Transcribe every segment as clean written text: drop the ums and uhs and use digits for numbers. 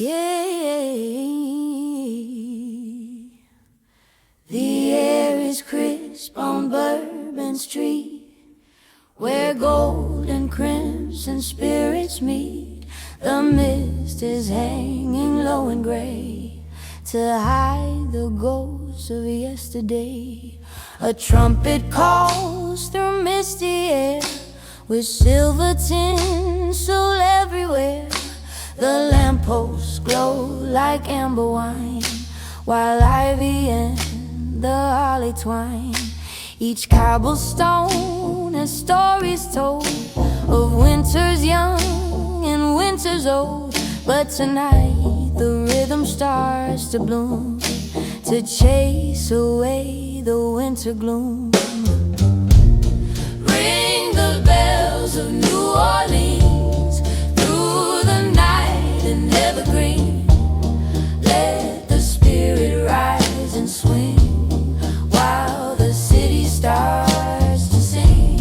Yeah, the air is crisp on Bourbon Street, where gold and crimson spirits meet. The mist is hanging low and gray to hide the ghosts of yesterday. A trumpet calls through misty air with silver tinsel everywhere. The lampposts glow like amber wine, while ivy and the holly twine. Each cobblestone has stories told of winters young and winters old. But tonight the rhythm starts to bloom to chase away the winter gloom. Ring the bells of New Orleans through the night and evergreen. Let the spirit rise and swing while the city starts to sing.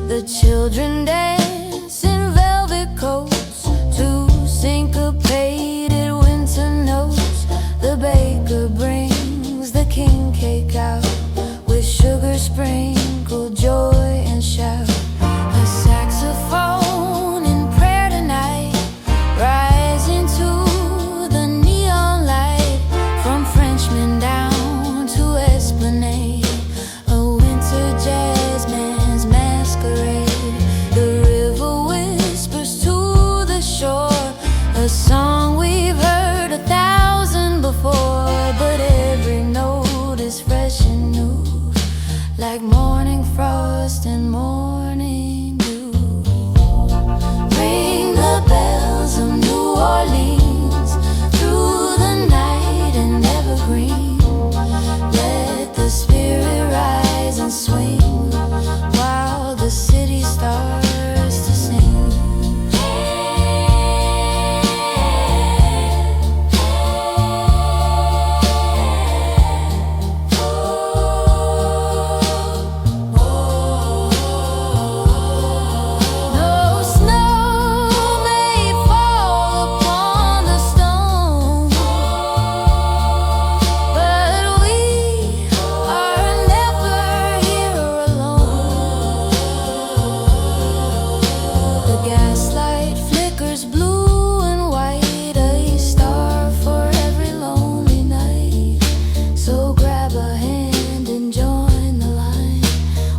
The children dance in velvet coats to syncopated winter notes. The baker brings the king cake out with sugar sprinkled joy and shout. A saxophone in prayer tonight, rising to the neon light. From Frenchman down to Esplanade, a winter jazzman's masquerade. The river whispers to the shore a song we've heard 1,000 before, but every note is fresh and new, like morning frost and morning dew. Ring the bells of New Orleans through the night and evergreen. Let the spirit rise and swing while the city starts to sing. No snow may fall upon the stone, but we are never here alone. The gaslight flickers blue and white, a star for every lonely night. So grab a hand and join the line,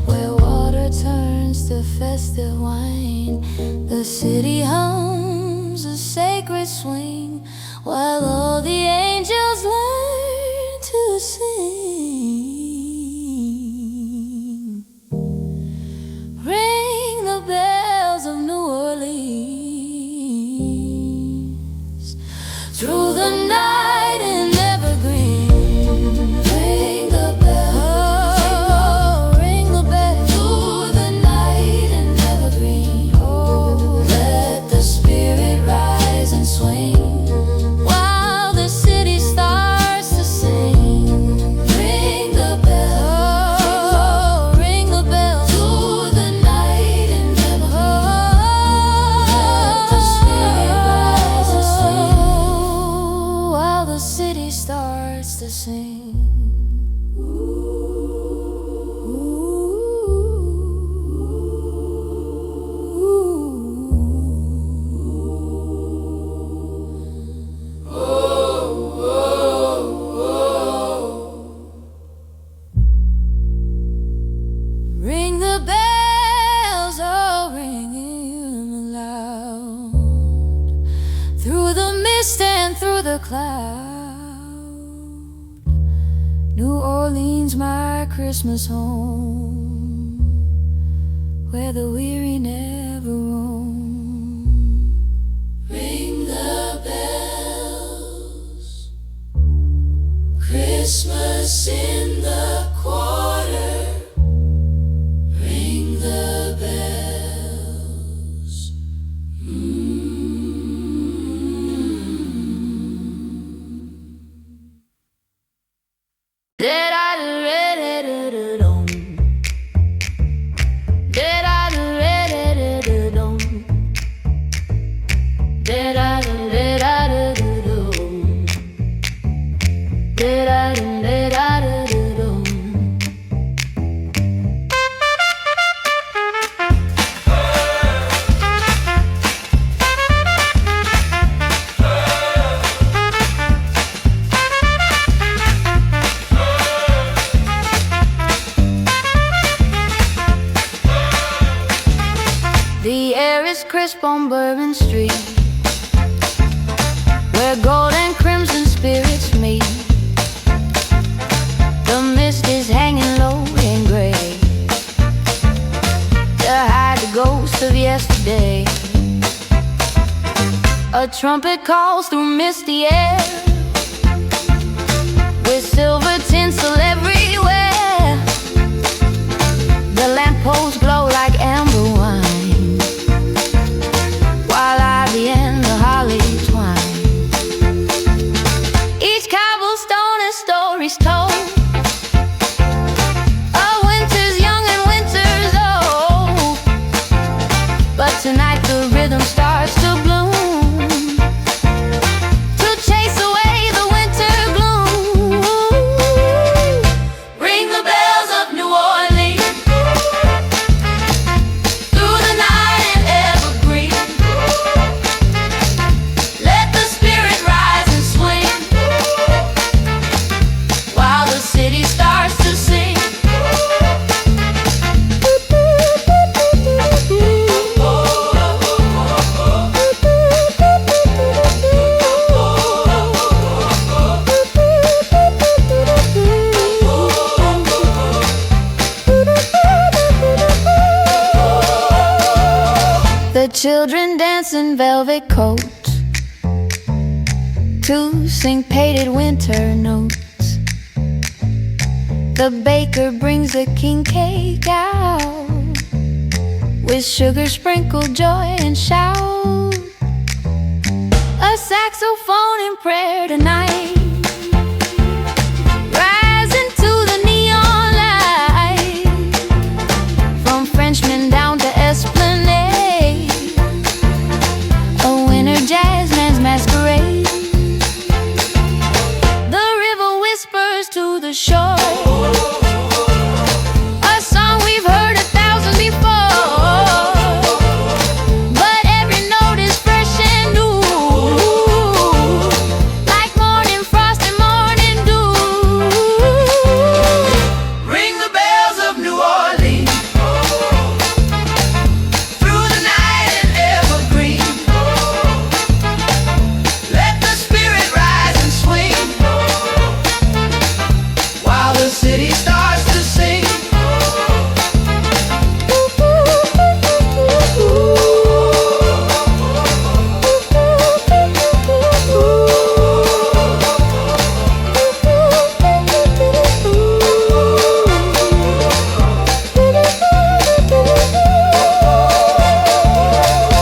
where water turns to festive wine. The city hums a sacred swing while all the angels learn to sing. Ring the bells of New Orleans through the night and evergreen. Ring the bells, oh, ring the bells through the night and evergreen. Oh, let the spirit rise and swing while the city starts to sing. Ring the bells, oh, ring the bells through the night and evergreen. Let the spirit rise and swing while the city starts to sing. Ring the bells, oh, ringing loud through the mist and through the cloud. New Orleans, my Christmas home, where the weary never roam. Ring the bells, Christmas in the quarter. Ring the bells. crisp on Bourbon Street, where gold and crimson spirits meet. The mist is hanging low and gray to hide the ghosts of yesterday. A trumpet calls through misty air, with silver tinsel everywhere. The lampposts glow like amber wine, while ivy and the holly twine. Each cobblestone a story's told, of winters young and winters old. But tonight the rhythm starts to bloom, to chase away the winter gloom. Ring the bells of New Orleans, through the night and evergreen. Let the spirit rise and swing, while the city starts to sing. The children dance in velvet coats to syncopated winter notes. The baker brings a king cake out, with sugar sprinkled joy and shout. A saxophone in prayer tonight, rising to the neon light. From Frenchman down to Esplanade, a winter jazz man's masquerade. The river whispers to the shore, a song we've heard 1,000 before. But every note is fresh and new, like morning frost and morning dew. Ring the bells of New Orleans, through the night and evergreen. Let the spirit rise and swing, while the city starts to sing.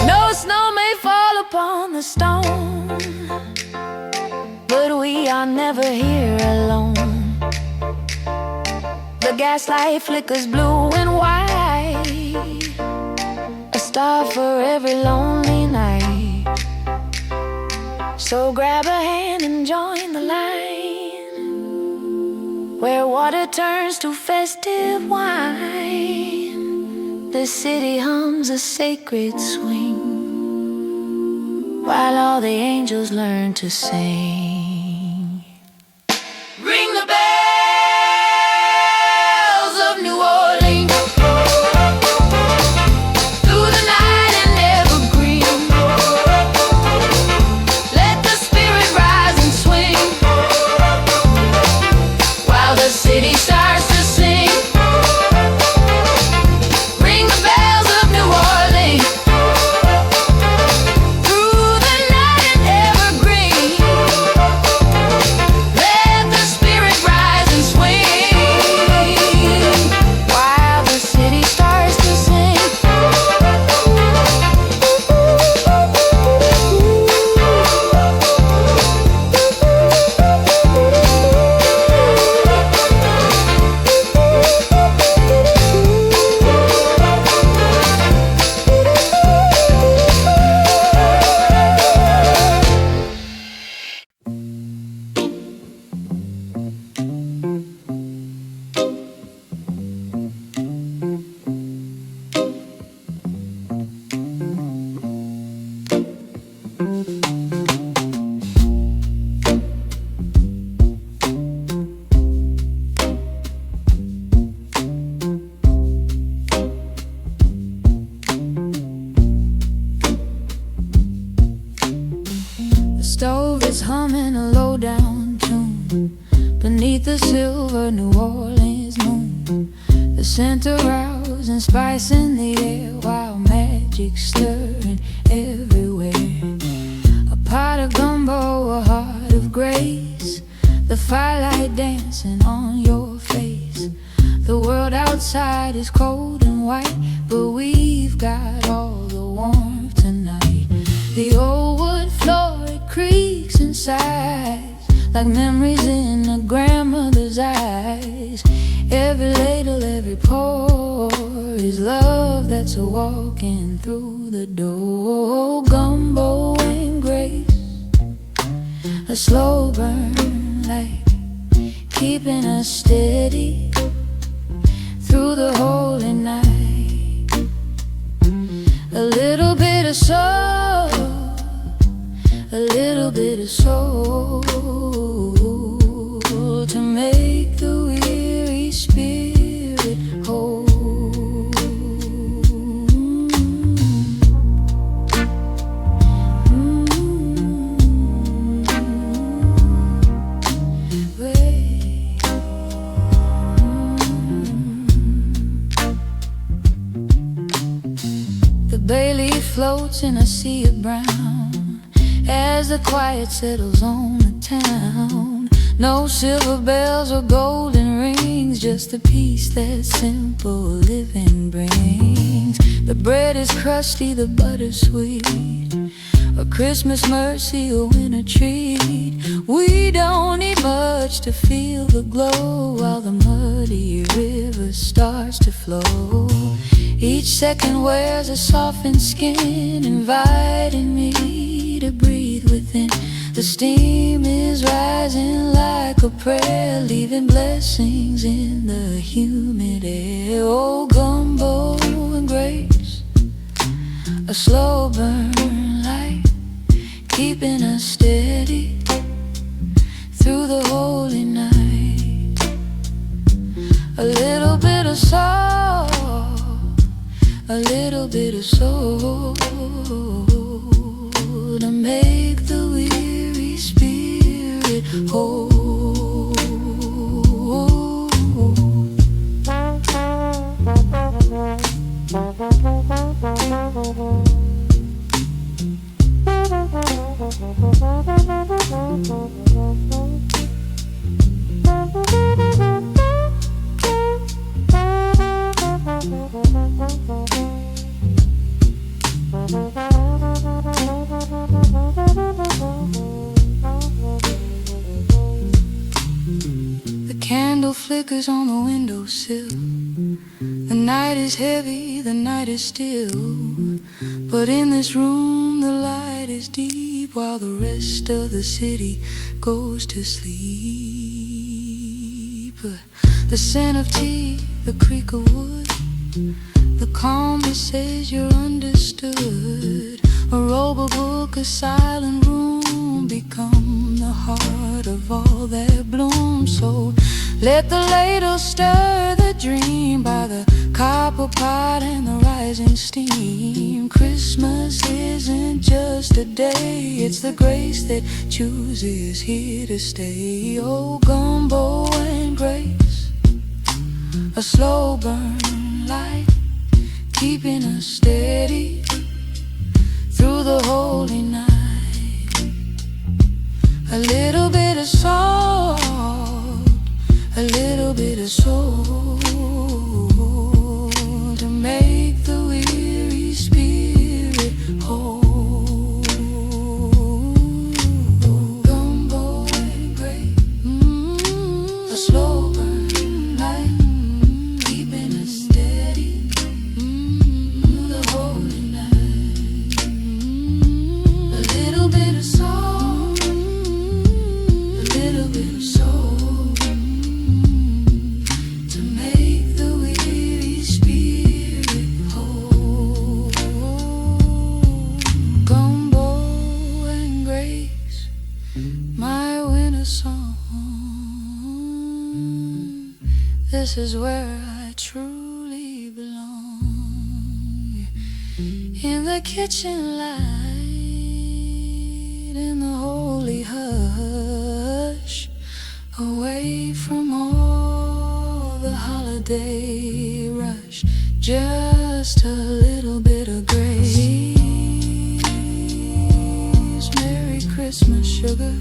No snow may fall upon the stone, but we are never here alone. The gaslight flickers blue and white, a star for every lonely night. So grab a hand and join the line, where water turns to festive wine. The city hums a sacred swing, while all the angels learn to sing. Ring the bells of New Orleans, through the night and evergreen. Let the spirit rise and swing, while the city starts to sing. Ring the bells of New Orleans, through the night and evergreen. the silver New Orleans moon. The scent aroused and spice in the air, while magic stirring everywhere. A pot of gumbo, a heart of grace, the firelight dancing on your face. The world outside is cold and white, but we've got all the warmth tonight. The old wood floor, it creaks and sighs like memories in a grandmother's eyes. Every ladle, every pour is love that's a walking through the door. Gumbo and grace, a slow burn light, keeping us steady through the holy night. A little bit of soul, a little bit of soul, to make the weary spirit whole. The bay leaf floats in a sea of brown as the quiet settles on the town. No silver bells or golden rings, just the peace that simple living brings. The bread is crusty, the butter's sweet, a Christmas mercy, a winter treat. We don't need much to feel the glow, while the muddy river starts to flow. Each second wears a softened skin, inviting me to breathe within. The steam is rising like a prayer, leaving blessings in the humid air. Oh, gumbo and grace, a slow burn light, keeping us steady through the holy night. A little bit of salt, a little bit of soul, to make the weary spirit whole. The candle flickers on the windowsill. The night is heavy, the night is still, but in this room the light is deep, while the rest of the city goes to sleep. The scent of tea, the creak of wood, the calm that says you're understood. A robe, a book, a silent room become the heart of all that blooms. So let the ladle stir the dream by the copper pot and the rising steam. Christmas isn't just a day, it's the grace that chooses here to stay. Oh, gumbo and grace, a slow burn light, keeping us steady through the holy night. A little bit of salt, a little bit of soul, to make the weary spirit whole. Gumbo and grace, a slow burn light, keeping us steady through the holy night. A little bit of salt, a little bit of soul, to make the weary spirit whole. Gumbo and grace, my winter song. This is where I truly belong. In the kitchen light, in the holy hush, away from holiday rush, just a little bit of grace. Merry Christmas, sugar.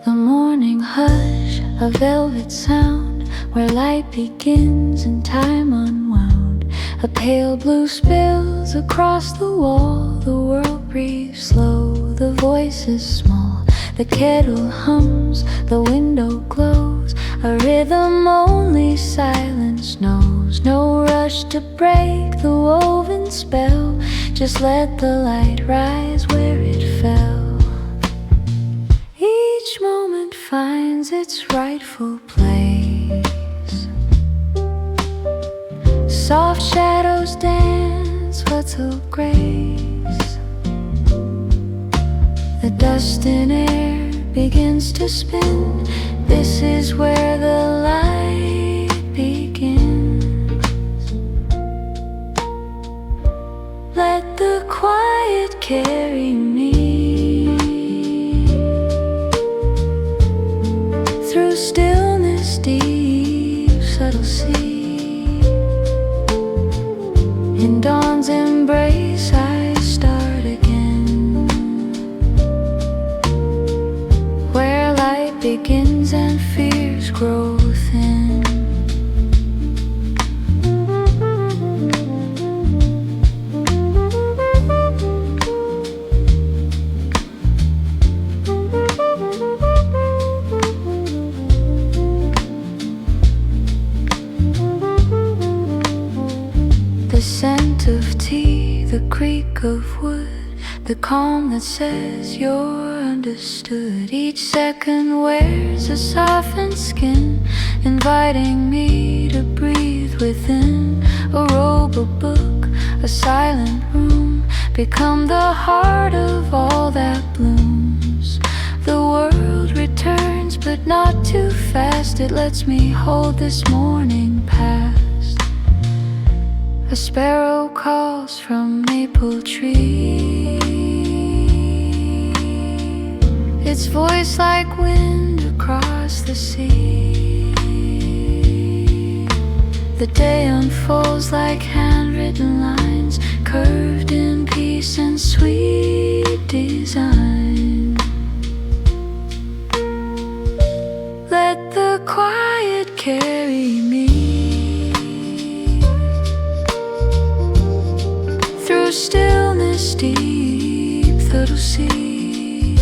The morning hush, a velvet sound, where light begins and time unwound. A pale blue spills across the wall, the world breathes slow, the voice is small. The kettle hums, the window glows, a rhythm only silence knows. No rush to break the woven spell, just let the light rise where it fell. Each moment finds its rightful place. Soft shadows dance, subtle grace. The dust in air begins to spin. This is where the light begins. Let the quiet carry me through stillness deep, subtle sea. In dawn's embrace I start again, where light begins and fears grow thin. The scent of tea, the creak of wood, the calm that says you're understood. Each second wears a softened skin, inviting me to breathe within. A robe, a book, a silent room, become the heart of all that blooms. The world returns, but not too fast. It lets me hold this morning past. A sparrow calls from maple tree, its voice like wind across the sea. The day unfolds like handwritten lines, curved in peace and sweet design. Let the quiet carry me through stillness deep, subtle sea.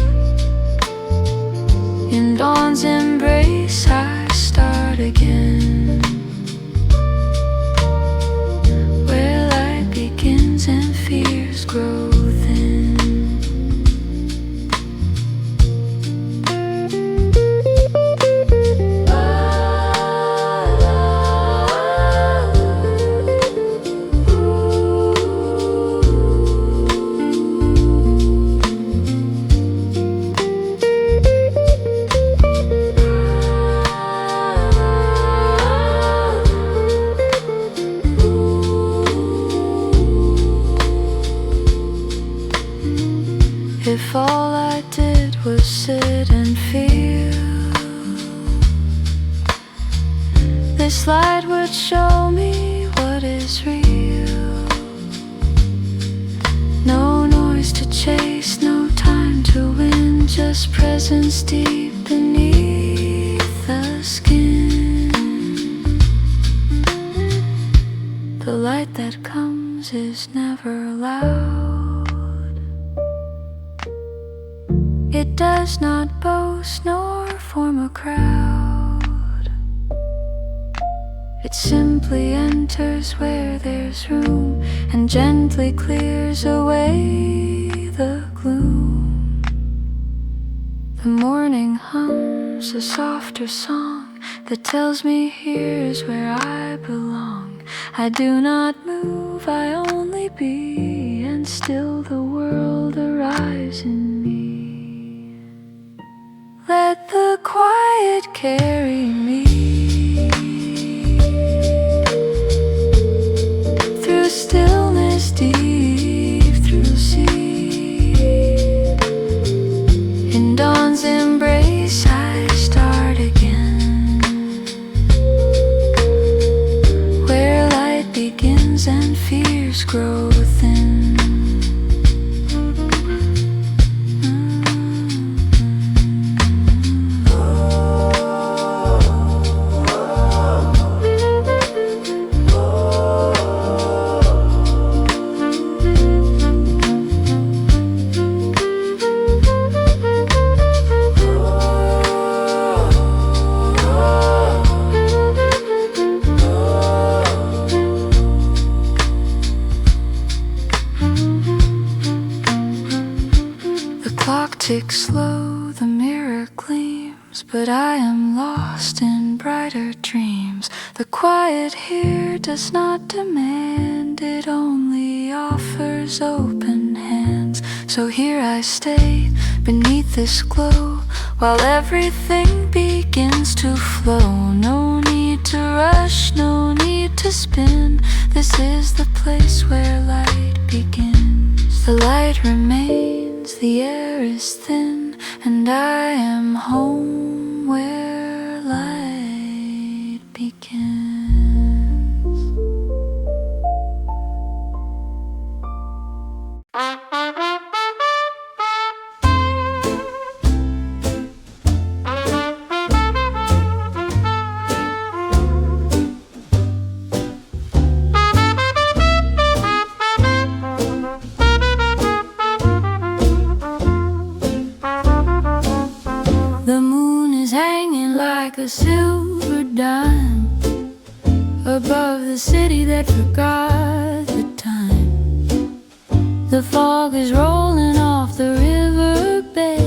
In dawn's embrace I start again, where light begins and fears grow thin. If all I did was sit and feel, this light would show me what is real. No noise to chase, no time to win, just presence deep beneath the skin. The light that comes is never loud. It does not boast nor form a crowd. It simply enters where there's room and gently clears away the gloom. The morning hums a softer song that tells me here's where I belong. I do not move, I only be, and still the world arrives in me. Let the quiet carry me through stillness deep, through sea. In dawn's embrace I start again, where light begins and fears grow thin. Ticks slow, the mirror gleams, but I am lost in brighter dreams. The quiet here does not demand, it only offers open hands. So here I stay, beneath this glow, while everything begins to flow. No need to rush, no need to spin. This is the place where light begins. The light remains, the air is thin, and I am home where light begins. Like a silver dime above the city that forgot the time. The fog is rolling off the riverbed,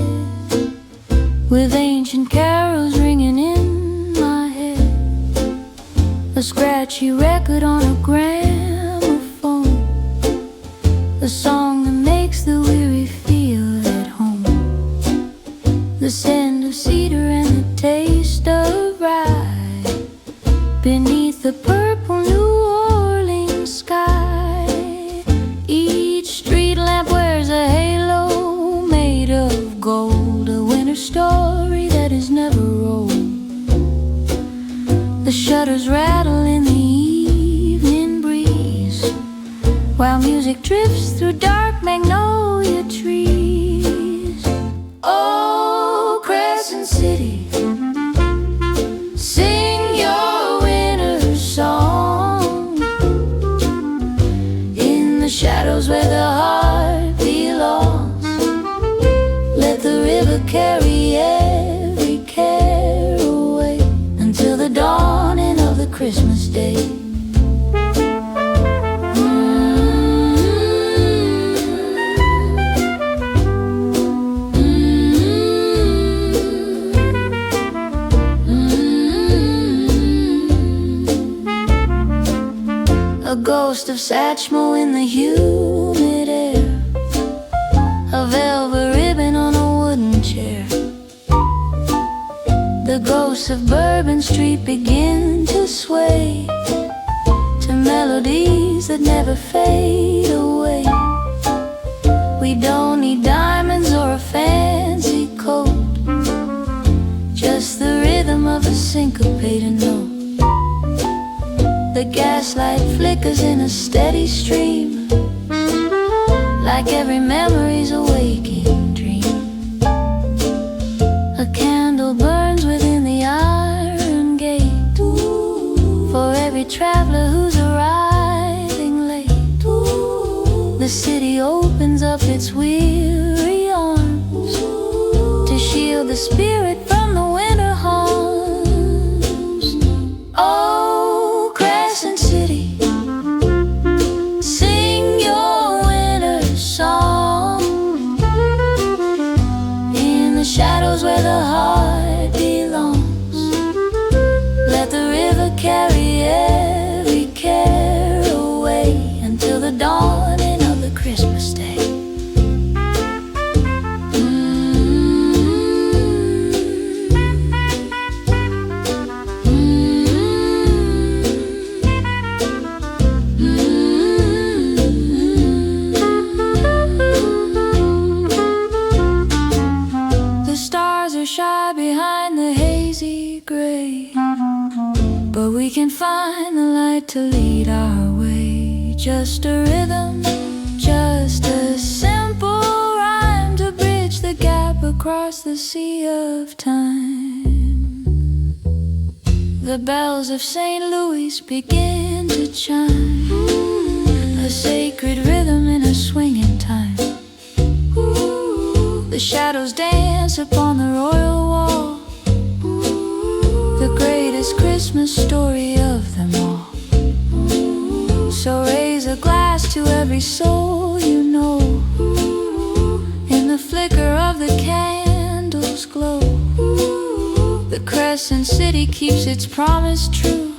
with ancient carols ringing in my head. A scratchy record on a gramophone, a song that makes the weary feel at home. The scent of cedar and the taste of rye beneath the purple New Orleans sky. Each street lamp wears a halo made of gold, a winter story that is never old. The shutters rattle in the evening breeze, while music drifts through dark magnolia trees. Oh, Crescent City, sing your winter song in the shadows where the heart belongs. Let the river carry every care away until the dawning of the Christmas day. A ghost of Satchmo in the humid air, a velvet ribbon on a wooden chair. The ghosts of Bourbon Street begin to sway to melodies that never fade away. We don't need diamonds or a fancy coat, just the rhythm of a syncopated note. The gaslight flickers in a steady stream, like every memory's a waking dream. A candle burns within the iron gate for every traveler who's arriving late. The city opens up its weary arms spirit from the winter homes. Oh, Crescent City, sing your winter song in the shadows where the heart belongs. Let the river carry every care away until the dawning of the Christmas day. The stars are shy behind the hazy gray, but we can find the light to lead our way. Just a rhythm, just a simple rhyme to bridge the gap across the sea of time. The bells of St. Louis begin to chime, a sacred rhythm in a swinging time. The shadows dance upon the royal wall, the greatest Christmas story of them all. So raise a glass to every soul you know. In the flicker of the candles glow, the Crescent City keeps its promise true,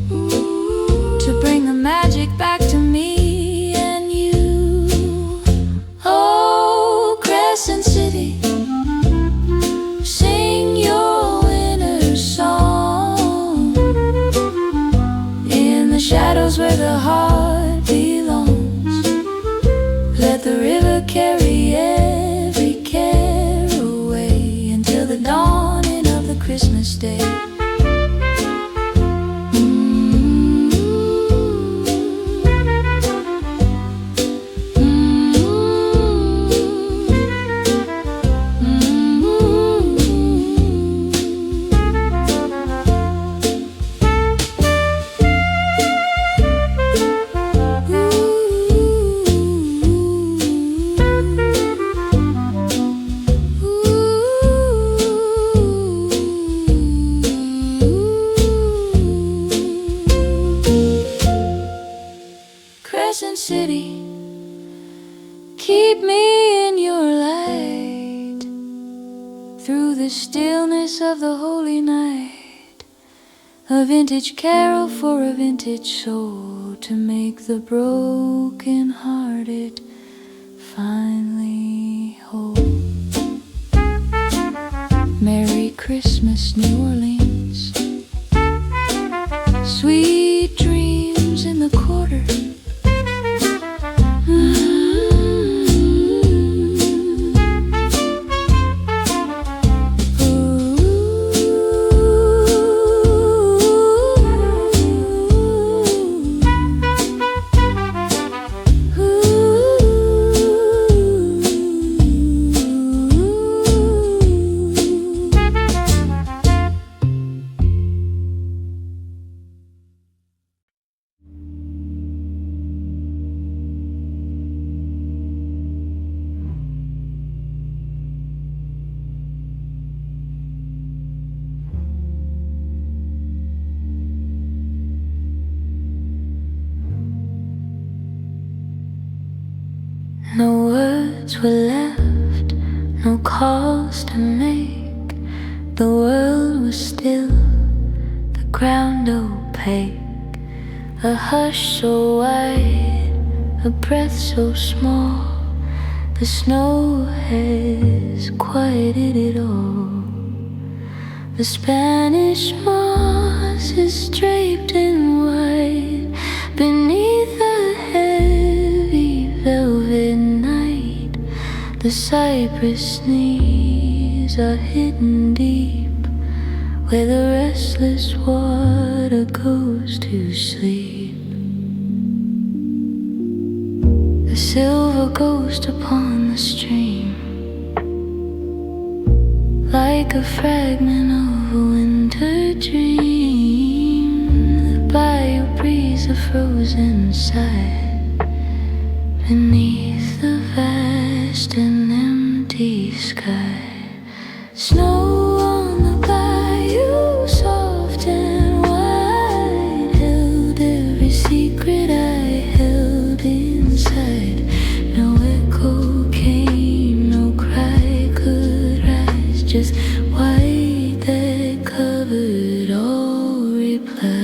to bring the magic back to me and you. Oh, Crescent City, sing your winter song in the shadows where the heart belongs. Let the river carry every care away until the dawning of the Christmas day. Crescent City, keep me in your light through the stillness of the holy night. A vintage carol for a vintage soul to make the broken hearted finally whole. Merry Christmas, New Orleans. Sweet dreams in the quarter. No words were left, no calls to make. The world was still, the ground opaque. A hush so wide, a breath so small. The snow has quieted it all. The Spanish moss is draped in white beneath a heavy velvet night. The cypress knees are hidden deep where the restless water goes to sleep. The silver ghost upon the stream, like a fragment of a winter dream. The bayou breeze, a frozen sigh beneath the vast and empty sky. Snow on the bayou, soft and white, held every secret I held inside. No echo came, no cry could rise, just white that covered all replies.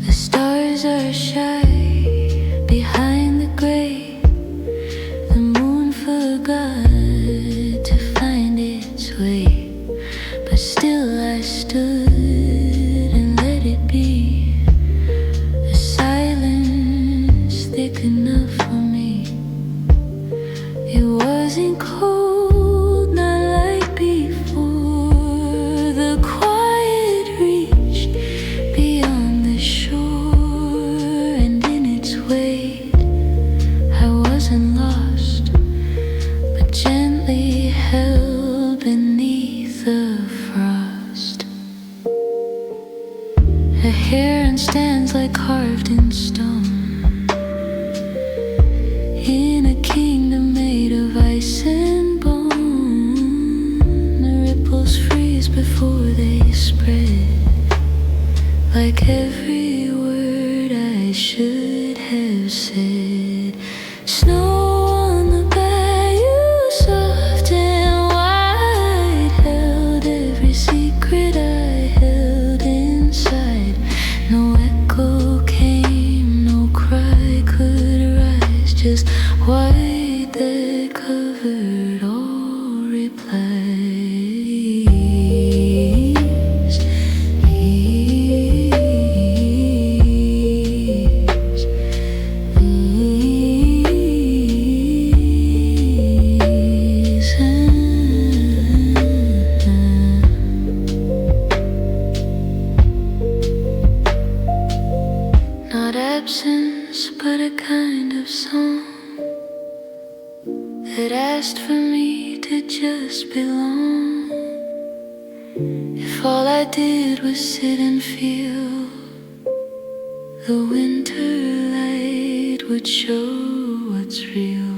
The stars are shy behind the gray. The moon forgot to find its way, but still I stood and let it be. The silence thick enough for me. It wasn't cold, not like before. The quiet reached beyond the shore, and in its weight I wasn't lost, but gently held beneath the frost. A heron stands like carved in stone, in a kingdom made of ice and bone. The ripples freeze before they spread, like every word I should have said. Snow on the bayou, soft and white, held every secret I held inside. No echo came, no cry could rise, just white that covered all replies. Not absence, but a kind of song that asked for me to just belong. If all I did was sit and feel, the winter light would show what's real.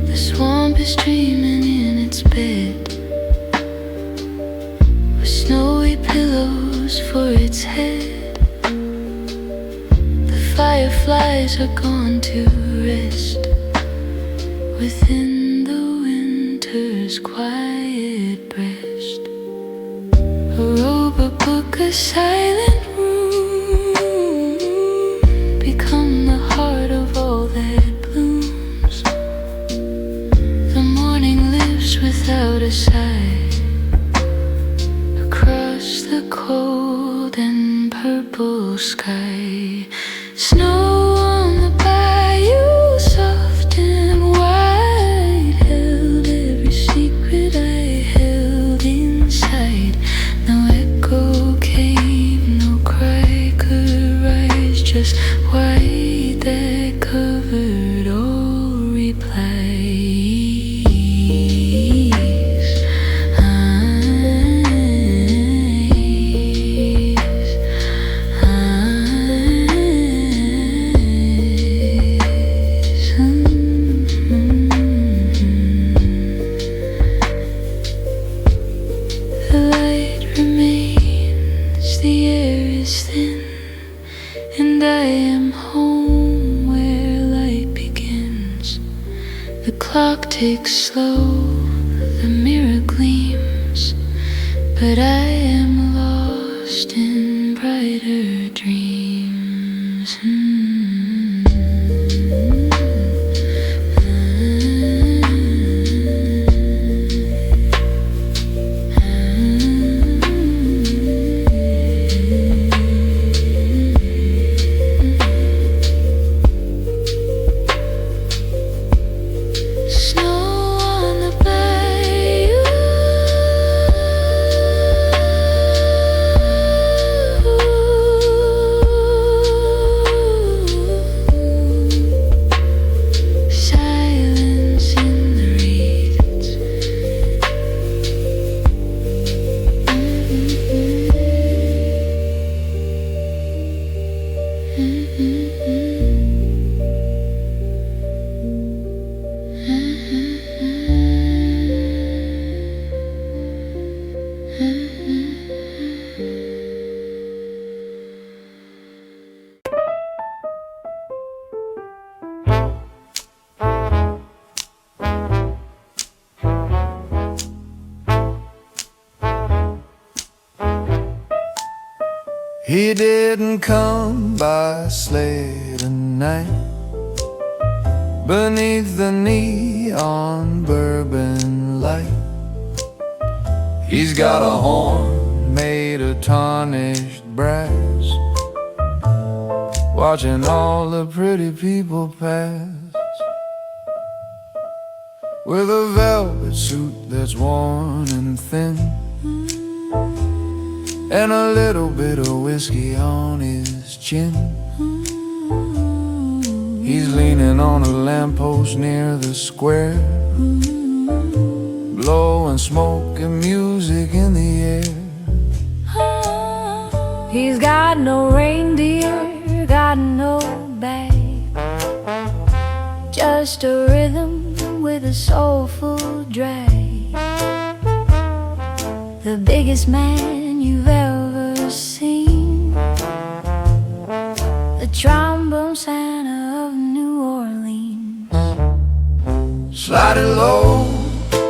The swamp is dreaming in its bed, with snowy pillows for its head. Fireflies are gone to rest within the winter's quiet breast. A robe, a book, a silent room become the heart of all that blooms. The morning lives without a sigh across the cold and purple sky. Snow on the bayou, soft and white, held every secret I held inside. No echo came, no cry could rise, just white that covered all replies. And I am home where light begins. The clock ticks slow, the mirror gleams, but I am lost in brighter dreams. He didn't come by sleigh tonight, beneath the neon bourbon light. He's got a horn made of tarnished brass, watching all the pretty people pass, with a velvet suit that's worn and thin, and a little bit of whiskey on his chin. He's leaning on a lamppost near the square, blowing smoke and music in the air. He's got no reindeer, got no bag, just a rhythm with a soulful drag. The biggest man you've ever seen, the Trombone Santa of New Orleans. Slide it low,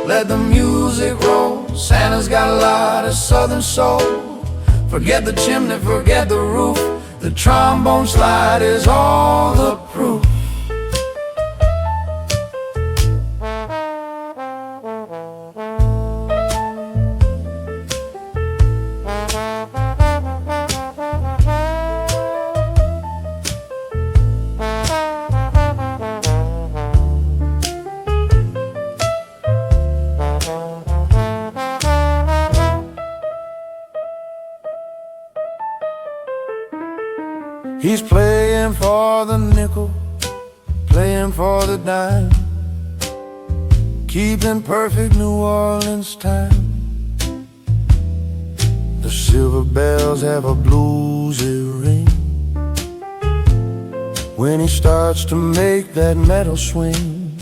let the music roll. Santa's got a lot of southern soul. Forget the chimney, forget the roof, the trombone slide is all the proof. He's playing for the nickel, playing for the dime, keeping perfect New Orleans time. The silver bells have a bluesy ring when he starts to make that metal swing.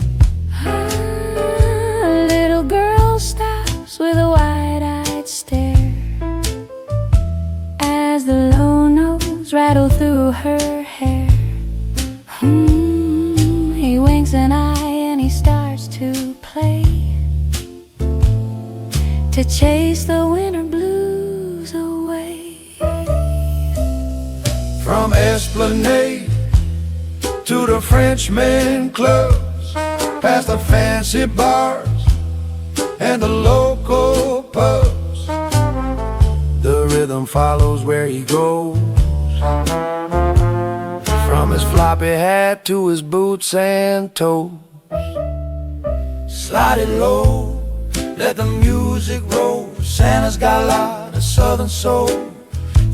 A little girl stops with a wide-eyed stare as the low notes rattle through her hair. He winks an eye and he starts to play, to chase the winter blues away. From Esplanade to the Frenchman clubs, past the fancy bars and the local pubs, the rhythm follows where he goes. From his floppy hat to his boots and toes. Slide it low, let the music roll. Santa's got a lot of southern soul.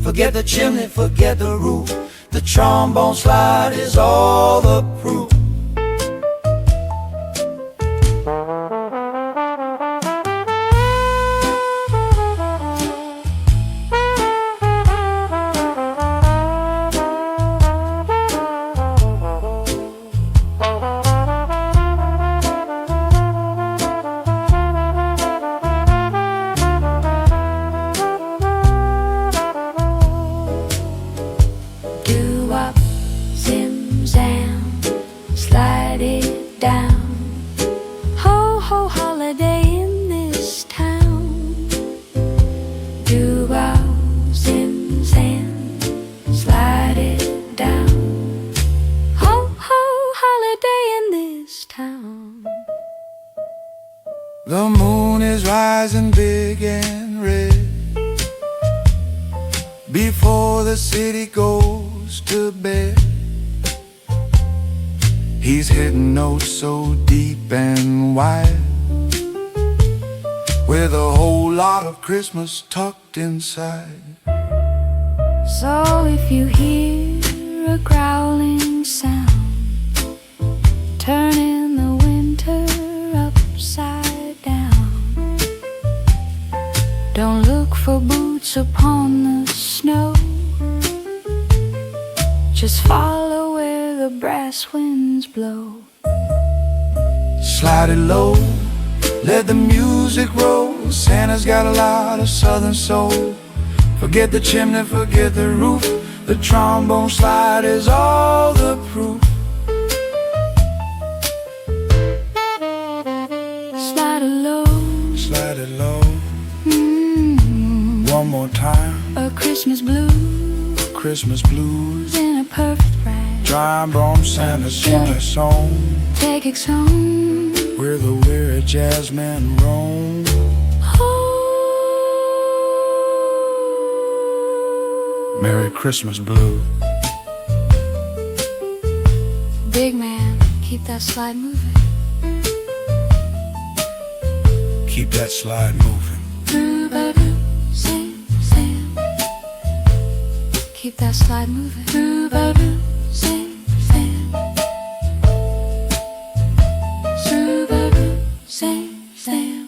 Forget the chimney, forget the roof, the trombone slide is all the proof. The moon is rising big and red before the city goes to bed. He's hitting notes so deep and wide, with a whole lot of Christmas tucked inside. So if you hear a growling sound, turning the winter upside down, don't look for boots upon the snow, just follow where the brass winds blow. Slide it low, let the music roll. Santa's got a lot of southern soul. Forget the chimney, forget the roof, the trombone slide is all the proof. Slide it low, Slide it low, one more time. a Christmas blue. Christmas blues in a perfect rag. Trombone Santa sing a song Take it home. where the weary jazzmen roam. Merry Christmas blues. Big man, keep that slide moving. Keep that slide moving. Doo-ba-doo, Sam, Sam. Keep that slide moving. Doo-ba-doo, Sam, Sam. Doo-ba-doo, Sam, Sam.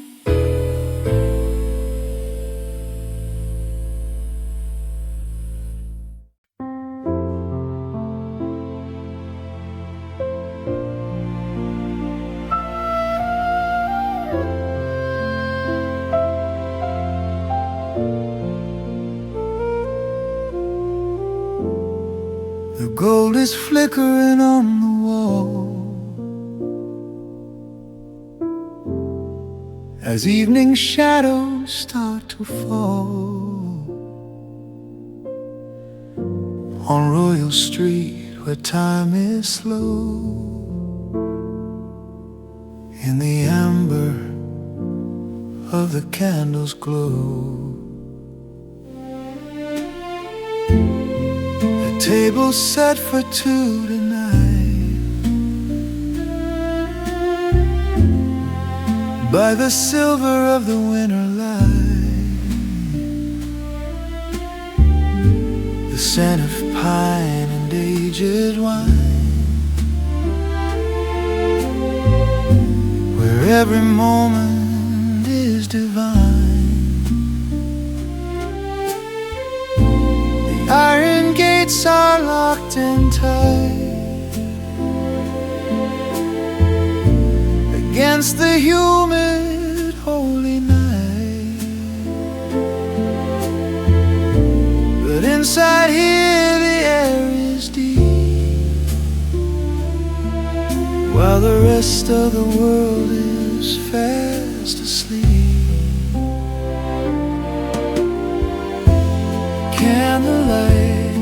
The gold is flickering on the wall as evening shadows start to fall on Royal Street where time is slow. In the amber of the candles glow. Table set for two tonight by the silver of the winter light. The scent of pine and aged wine, where every moment is divine. The iron gates are locked and tight against the humid holy night. But inside here the air is deep, while the rest of the world is fast asleep. Candlelight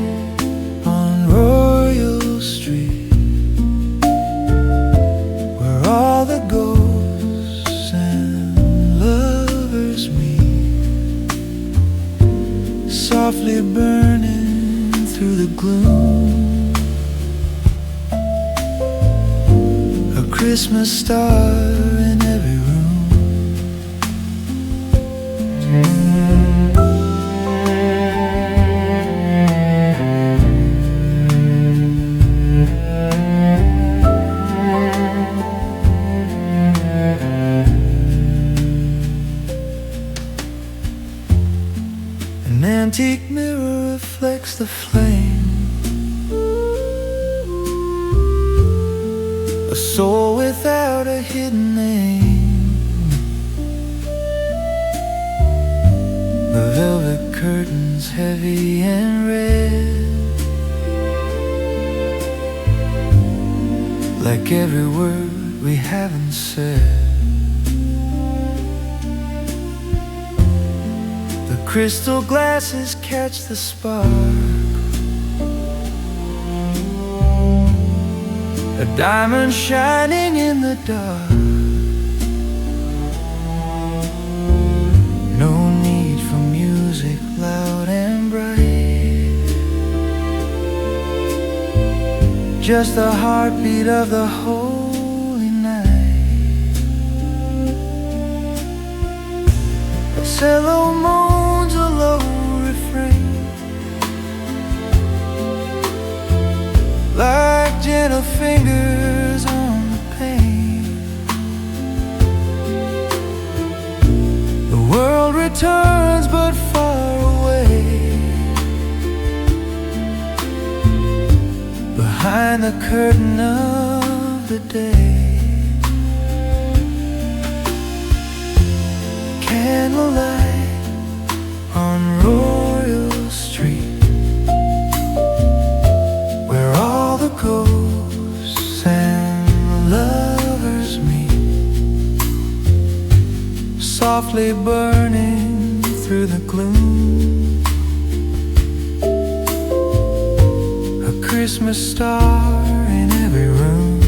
on Royal Street, where all the ghosts and lovers meet, softly burning through the gloom. A Christmas star in every room. An antique mirror reflects the flame, a soul without a hidden name. The velvet curtains heavy and red, like every word we haven't said. Crystal glasses catch the spark, a diamond shining in the dark. No need for music loud and bright, just the heartbeat of the holy night. A cello moans a low refrain, like gentle fingers on the pane. The world returns but far away, behind the curtain of the day. Candlelight on Royal Street, where all the ghosts and lovers meet, softly burning through the gloom. Christmas star in every room.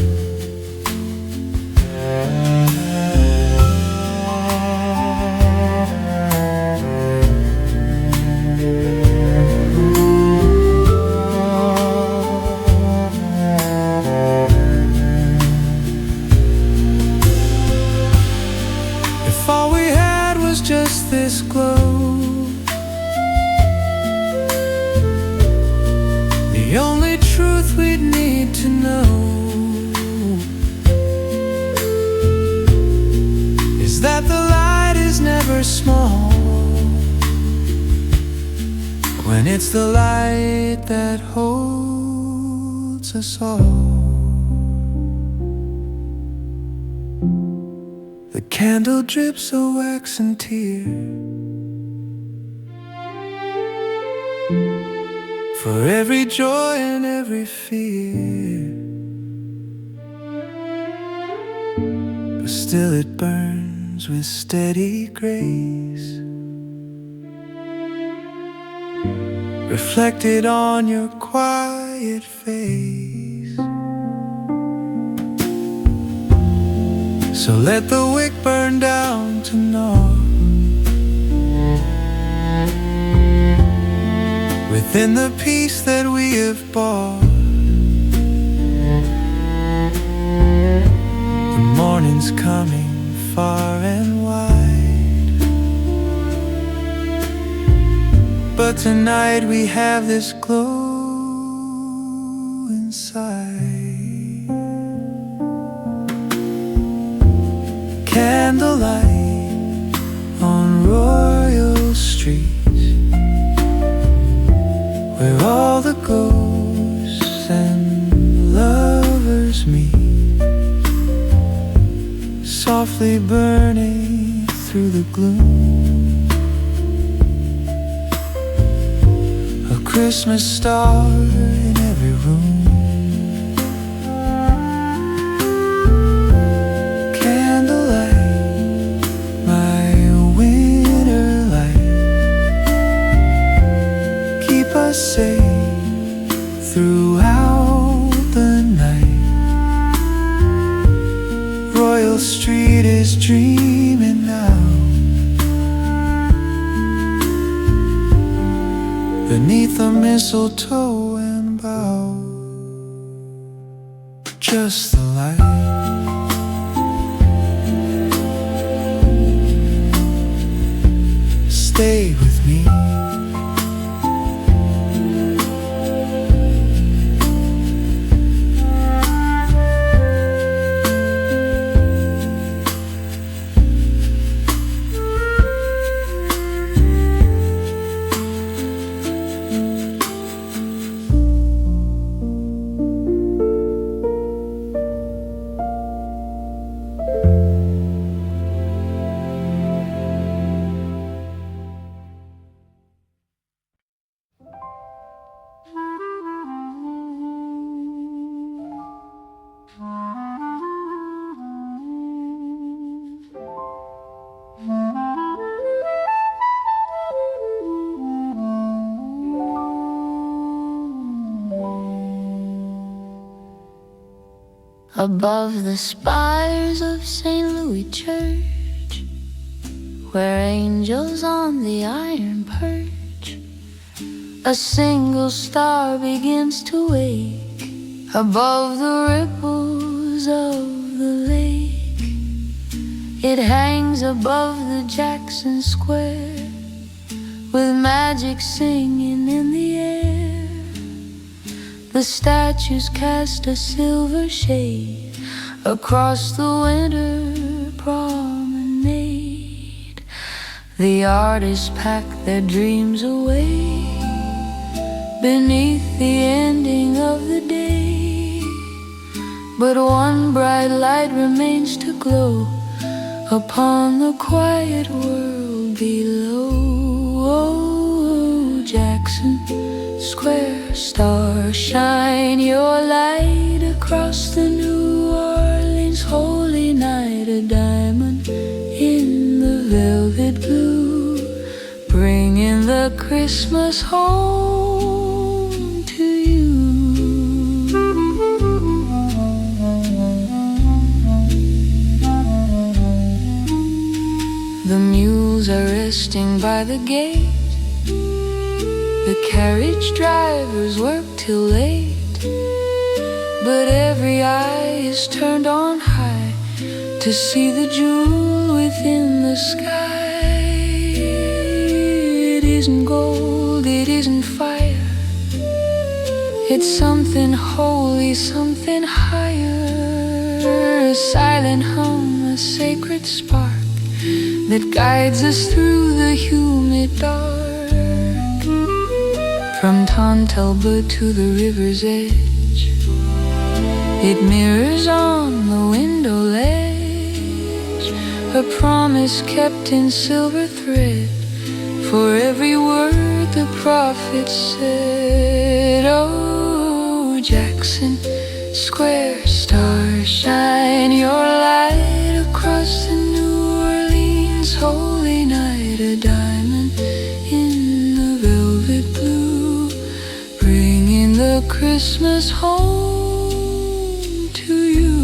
If all we had was just this glow, the only truth we'd need to know is that the light is never small when it's the light that holds us all. The candle drips a waxen tear for every joy and every fear, but still it burns with steady grace, reflected on your quiet face. So let the wick burn down to naught within the peace that we have bought. The morning's coming far and wide, but tonight we have this glow inside. Candlelight on Royal Street, where all the ghosts and lovers meet, softly burning through the gloom. A Christmas star in every room. Candlelight, my winter light, keep us safe throughout the night. Royal Street is dreaming now beneath the mistletoe and bough. Just the light, stay with me. Above the spires of St. Louis Church, where angels on the iron perch, a single star begins to wake above the ripples of the lake. It hangs above the Jackson Square, with magic singing in the air. The statues cast a silver shade across the winter promenade. The artists pack their dreams away beneath the ending of the day, but one bright light remains to glow upon the quiet world below. Oh, Jackson Square star, shine your light across the New Orleans holy night. A diamond in the velvet blue, bringing the Christmas home to you. by the gate. The carriage drivers work till late, but every eye is turned on high to see the jewel within the sky. It isn't gold, it isn't fire, it's something holy, something higher. A silent hum, a sacred spark that guides us through the humid dark. From Tontelba to the river's edge, it mirrors on the window ledge, a promise kept in silver thread for every word the prophet said. Oh, Jackson Square, stars shine your light across the New Orleans holy night. A diamond in the velvet blue, bringing the Christmas home to you.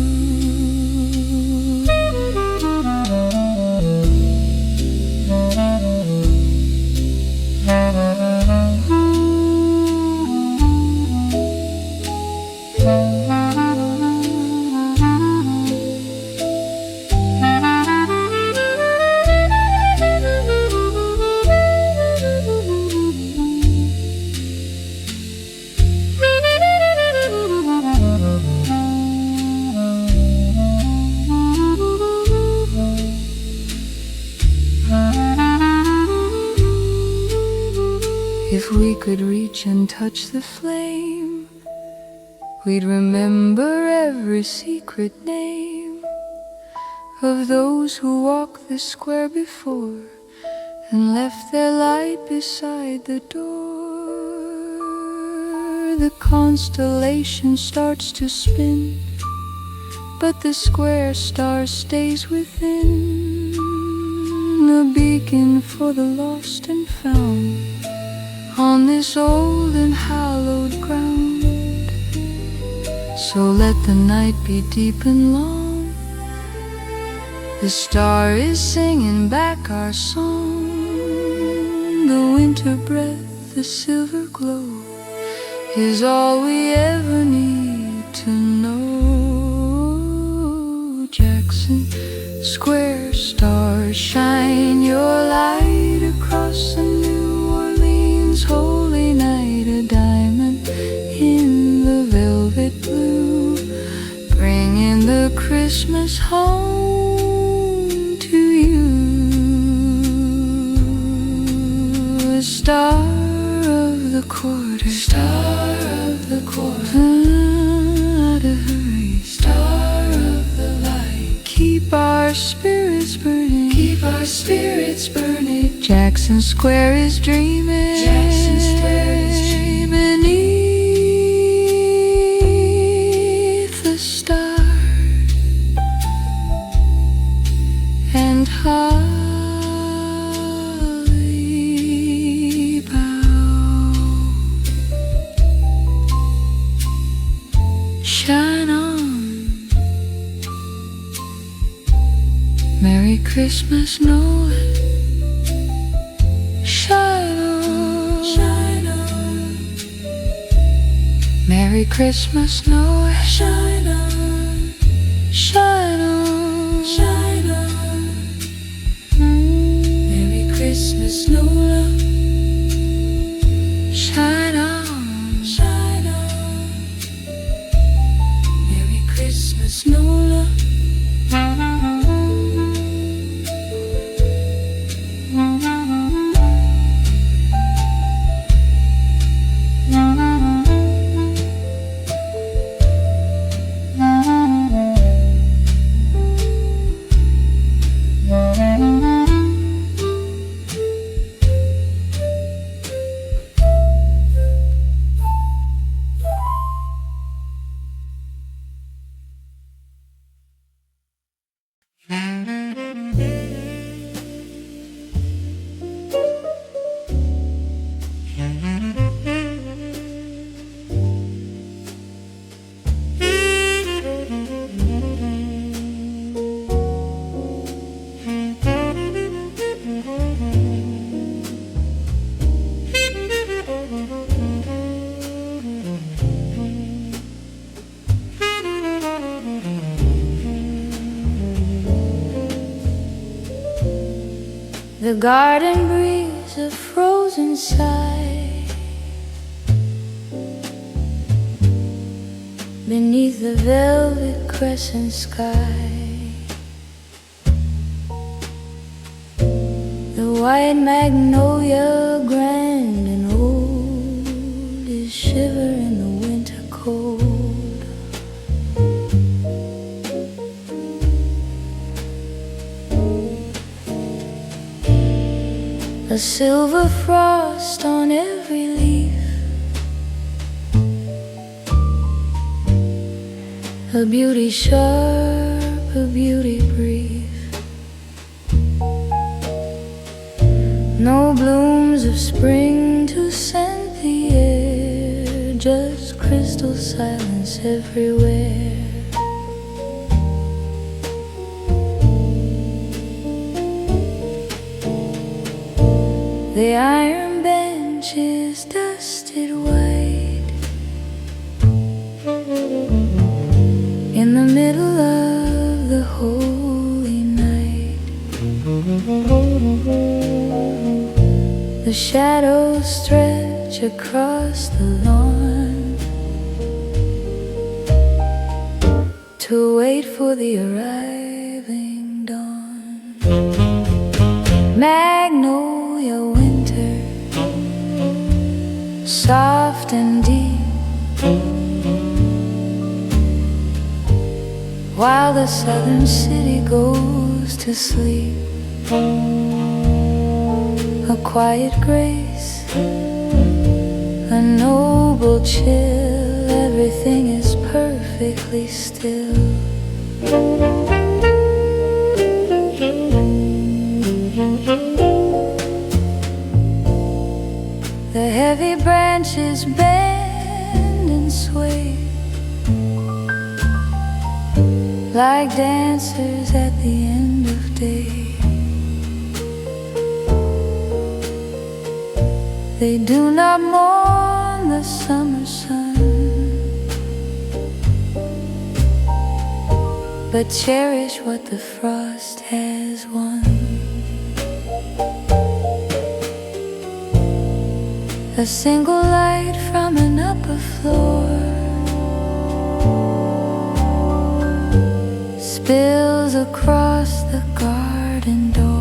If we could reach and touch the flame, we'd remember every secret name of those who walked the square before and left their light beside the door. The constellation starts to spin, but the square star stays within, a beacon for the lost and found on this old and hallowed ground. So let the night be deep and long, the star is singing back our song. The winter breath, the silver glow, is all we ever need to know. Jackson Square, stars shine your light across the New Orleans holy night. A diamond in the velvet blue, bringing the Christmas home to you. A star of the quarter, star of the quarter, out of hurry, star of the light. Keep our spirits burning, keep our spirits burning. Jackson Square is dreaming, Jackson Square is dreaming beneath the stars. And holly boughs shine on. Merry Christmas, Nolan. Shine on, shine on. Merry Christmas, Nolan. Shine on, shine on, shine on. Merry Christmas, Nolan. Shine on, shine on. Merry Christmas, Nolan. The garden breeze, a frozen sigh beneath the velvet crescent sky. The white magnolia, grand and old, is shiver in the winter cold. A silver frost on every leaf, a beauty sharp, a beauty brief. No blooms of spring to scent the air, just crystal silence everywhere. The iron bench is dusted white in the middle of the holy night. The shadows stretch across the lawn to wait for the arriving dawn. Magnolia Winter, soft and deep, while the southern city goes to sleep. A quiet grace, a noble chill, everything is perfectly still. The heavy branches bend and sway like dancers at the end of day. They do not mourn the summer sun, but cherish what the frost has won. A single light from an upper floor spills across the garden door.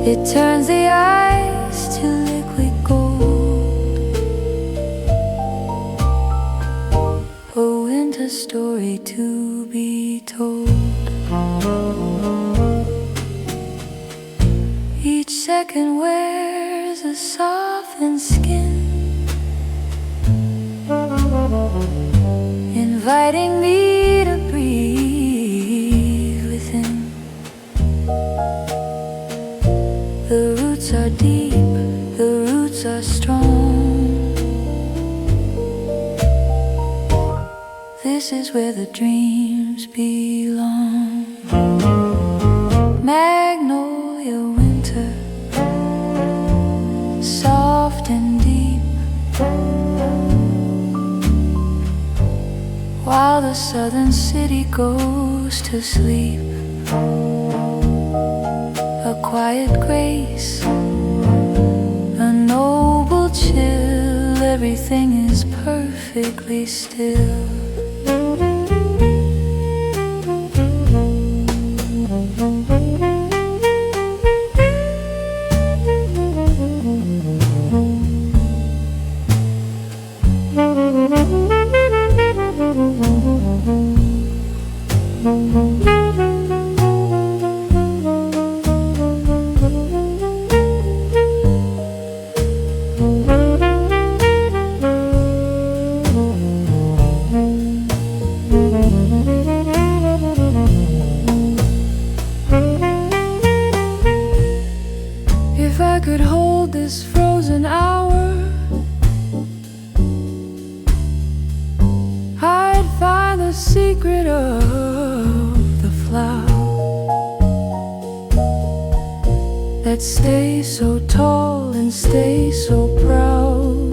It turns the ice to liquid gold, a winter story to be told. Each second wears a softened skin, inviting me to breathe within. The roots are deep, the roots are strong. This is where the dreams belong. Magnolia Winter, soft and deep, while the southern city goes to sleep. A quiet grace, a noble chill, everything is perfectly still. If I could hold this frozen hour, I'd find the secret of the flower that stays so tall and stays so proud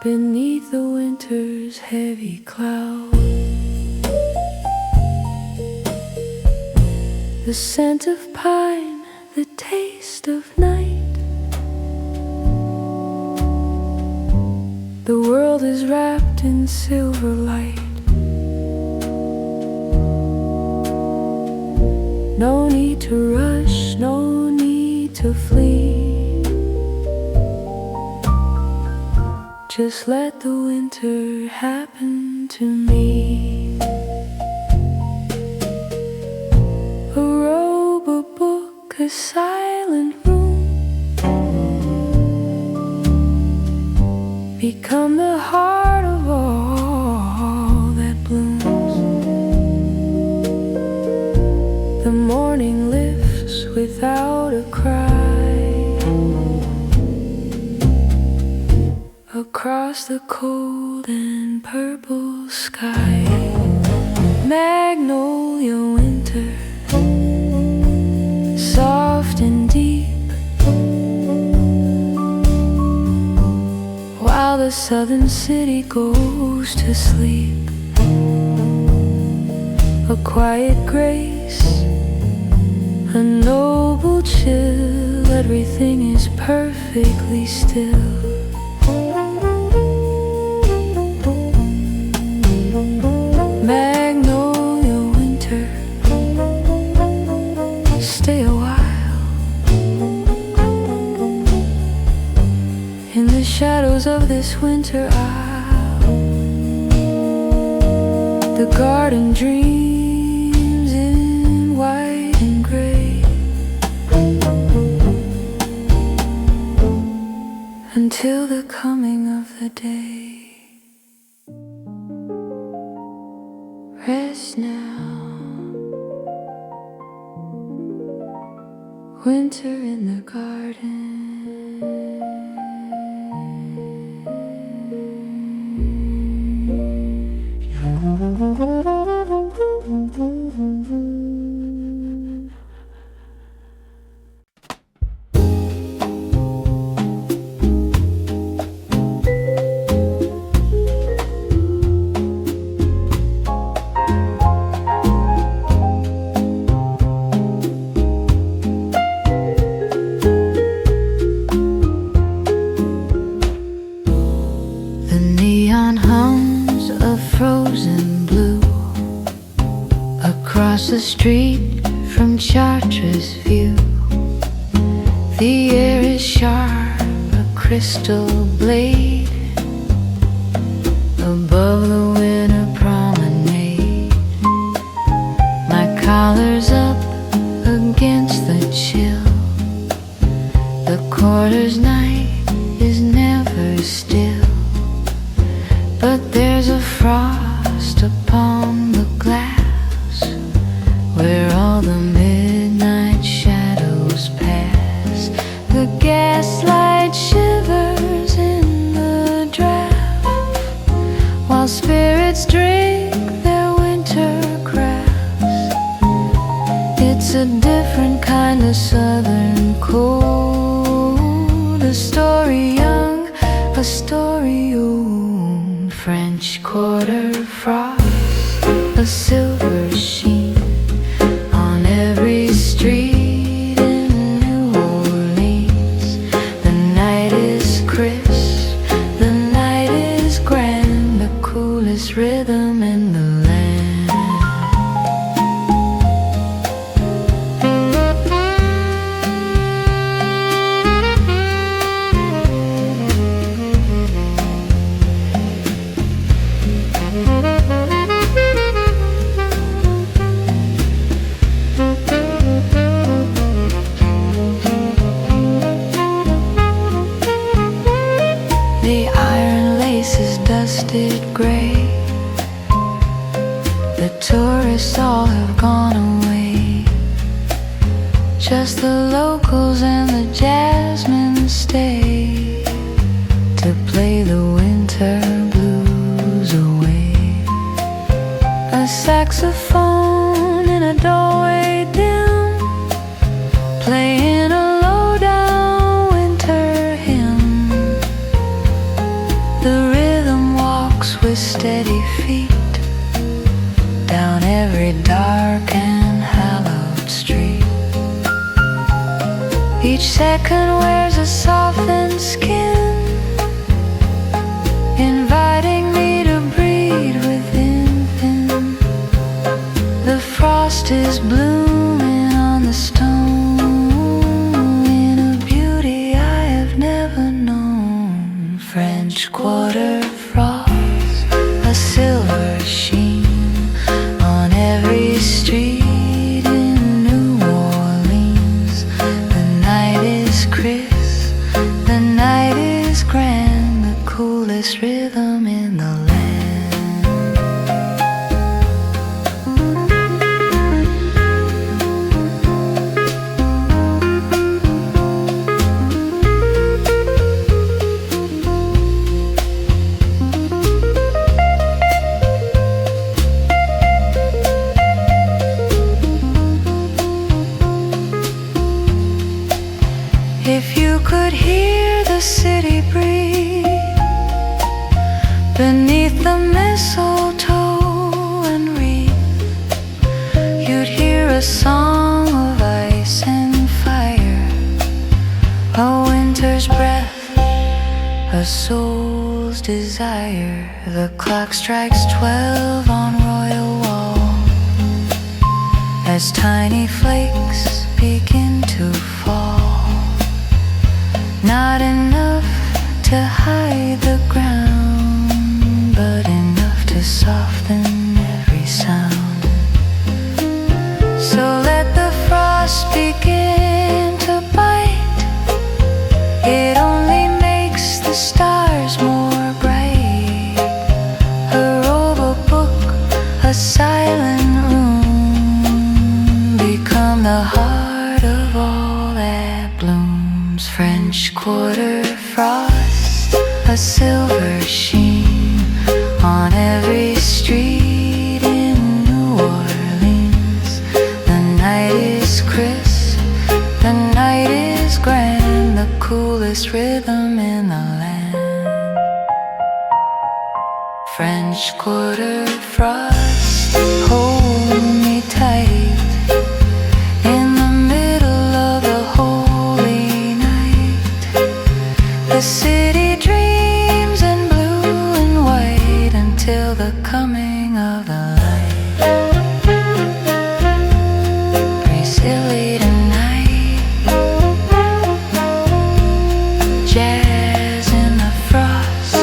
beneath the winter's heavy cloud. the scent of pine, the taste of night. The world is wrapped in silver light. No need to rush, no need to flee. Just let the winter happen to me. A robe, a book, a silent room become the heart of all that blooms. The morning lifts without a cry across the cold and purple sky. Magnolia Winter, soft and deep, while the southern city goes to sleep. A quiet grace, a noble chill, everything is perfectly still. Magnolia Winter, stay a while. In the shadows of this winter aisle, the garden dreams in white and gray, until the coming of the day. Rest now, winter in the garden. Across the street from Chartres View, the air is sharp, a crystal blade above the winter promenade. My collar's up against the chill. The quarter's night is never still, but there's a frost upon the glass where all the midnight shadows pass. The gaslight shivers in the draft, while spirits drink their winter crafts. It's a different kind of southern cold, a story young, a story old. French Quarter frost, a silver sheen on every street in New Orleans. The night is crisp, the night is grand, the coolest rhythm in the land. The iron lace is dusted gray. The tourists all have gone away. Just the locals and the jasmine stay to play the winter blues away. A saxophone in a doorway dim, playing a low-down winter hymn. The rhythm walks with steady feet down every dark and hallowed street. second wears a softened skin, inviting me to breed within him. The frost is blooming on the stone in a beauty I have never known. French Quarter frost, a silver sheen on every street in New Orleans. The night is crisp, the night is grand, the coolest rhythm in the land. If you could hear the city breathe beneath the mistletoe and read, you'd hear a song of ice and fire, a winter's breath, a soul's desire. The clock strikes 12 on Royal Wall as tiny flakes begin to fall. Not enough to hide the ground, but enough to soften every sound. So let the frost begin to bite. It only makes the stars more bright. A robe, a book, a silent room become the heart of all that blooms. French Quarter frost, a silver sheen on every street in New Orleans. The night is crisp, the night is grand, the coolest rhythm in the land. French Quarter frost, hold me tight in the middle of the holy night. The city dreams in blue and white until the coming of the light. Pretty silly tonight, jazz in the frost.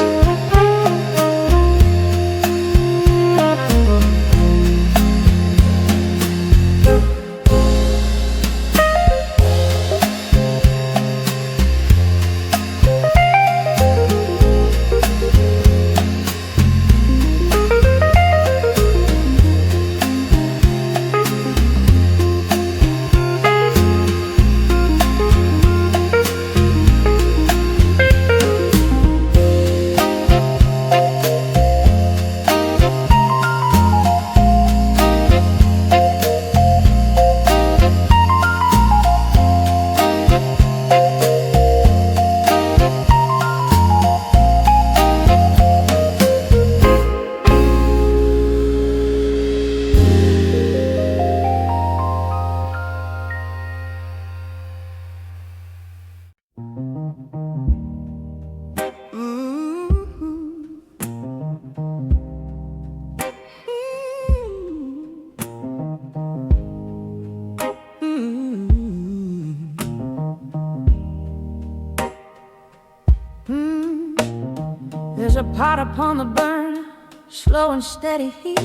There's a pot upon the burn, slow and steady heat.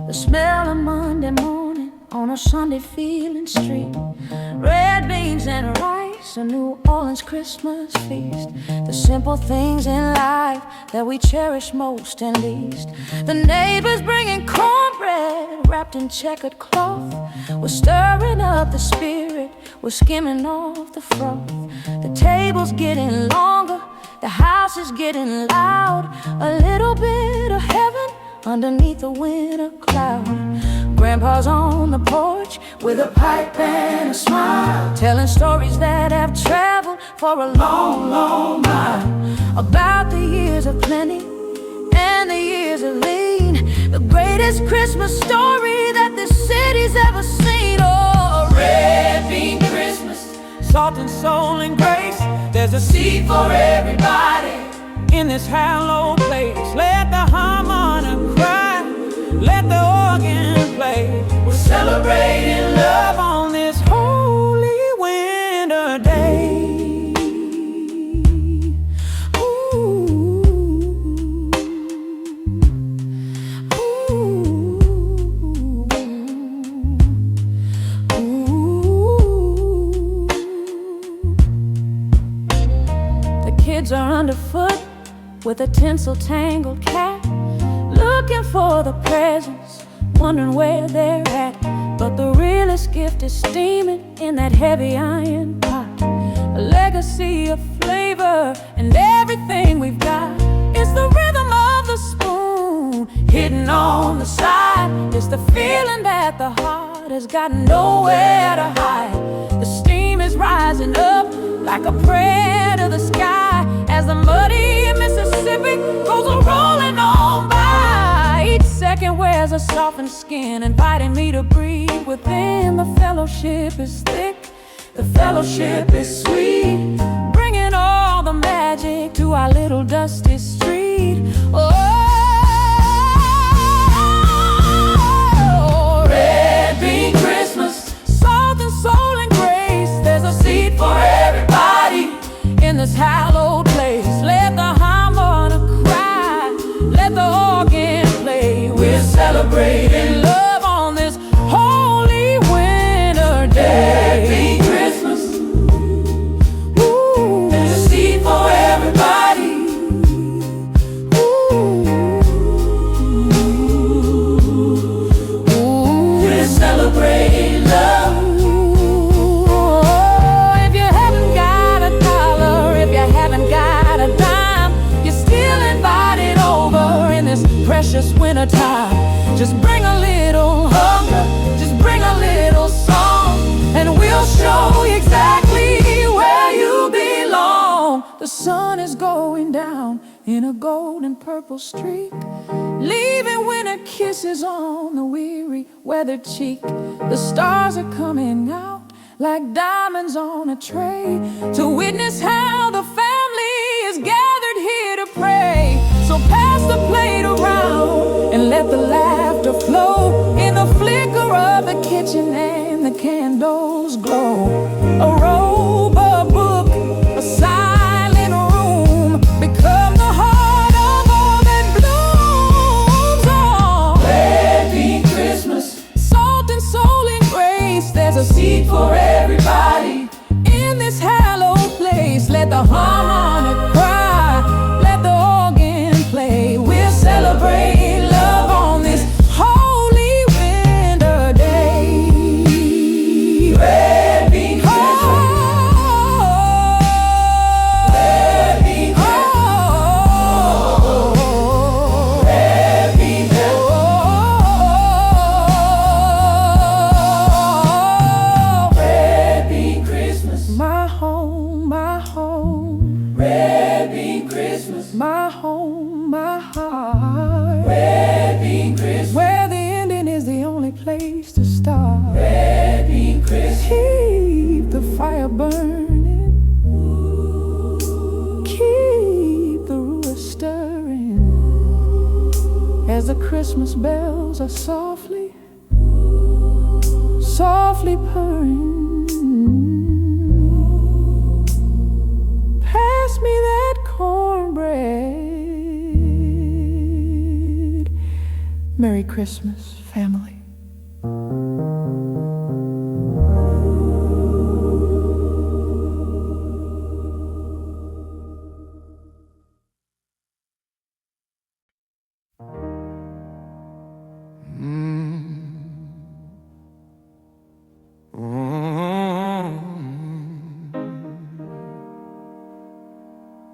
The smell of Monday morning on a Sunday feeling street. Red beans and rice, a New Orleans Christmas feast. The simple things in life that we cherish most and least. The neighbors bringing cornbread wrapped in checkered cloth. We're stirring up the spirit, we're skimming off the froth. The table's getting longer, the house is getting loud. A little bit of heaven underneath a winter cloud. Grandpa's on the porch with a pipe and a smile, telling stories that have traveled for a long, long mile. About the years of plenty and the years of lean, the greatest Christmas story that this city's ever seen. Oh, red bean Christmas, salt and soul and grace. There's a seat for everybody in this hallowed place. Let the harmonica cry, let the organ play. We're celebrating love on this holy winter day. Kids are underfoot with a tinsel tangled cat, looking for the presents, wondering where they're at. But the realest gift is steaming in that heavy iron pot. A legacy of flavor and everything we've got. It's the rhythm of the spoon hitting on the side. It's the feeling that the heart has got nowhere to hide. The steam is rising up like a prayer to the sky as the muddy Mississippi goes rolling on by. Each second wears a softened skin, inviting me to breathe within. The fellowship is thick, the fellowship is sweet, bringing all the magic to our little dusty street. Oh, red bean Christmas, salt and soul and grace. There's a seat for everybody in this hallowed place. Let the harmonica cry, let the organ play. We're celebrating love on this holy winter day. Red bean Christmas, ooh, there's a seat for everybody. Ooh, we're celebrating love. Precious winter time. Just bring a little hunger, just bring a little song, and we'll show you exactly where you belong. The sun is going down in a golden purple streak, leaving winter kisses on the weary weathered cheek. The stars are coming out like diamonds on a tray to witness how the family is gathered here to pray. So pass the plate around and let the laughter flow in the flicker of the kitchen and the candles glow. A robe, a book, a silent room become the heart of all that blooms. Oh, red bean Christmas, salt and soul and grace. There's a seat for everybody in this hallowed place. Let the harmonica cry, let the organ play. We'll celebrate love on this holy winter day. Red bean Christmas, red bean Christmas, red bean Christmas, red bean Christmas, my home, my home. Red bean Christmas, my home, my heart. Red bean Christmas, where the ending is the only place to start. Red bean Christmas, keep the fire burning, keep the ruin stirring, as the Christmas bells are softly, softly purring. Pass me that cornbread. Merry Christmas, family.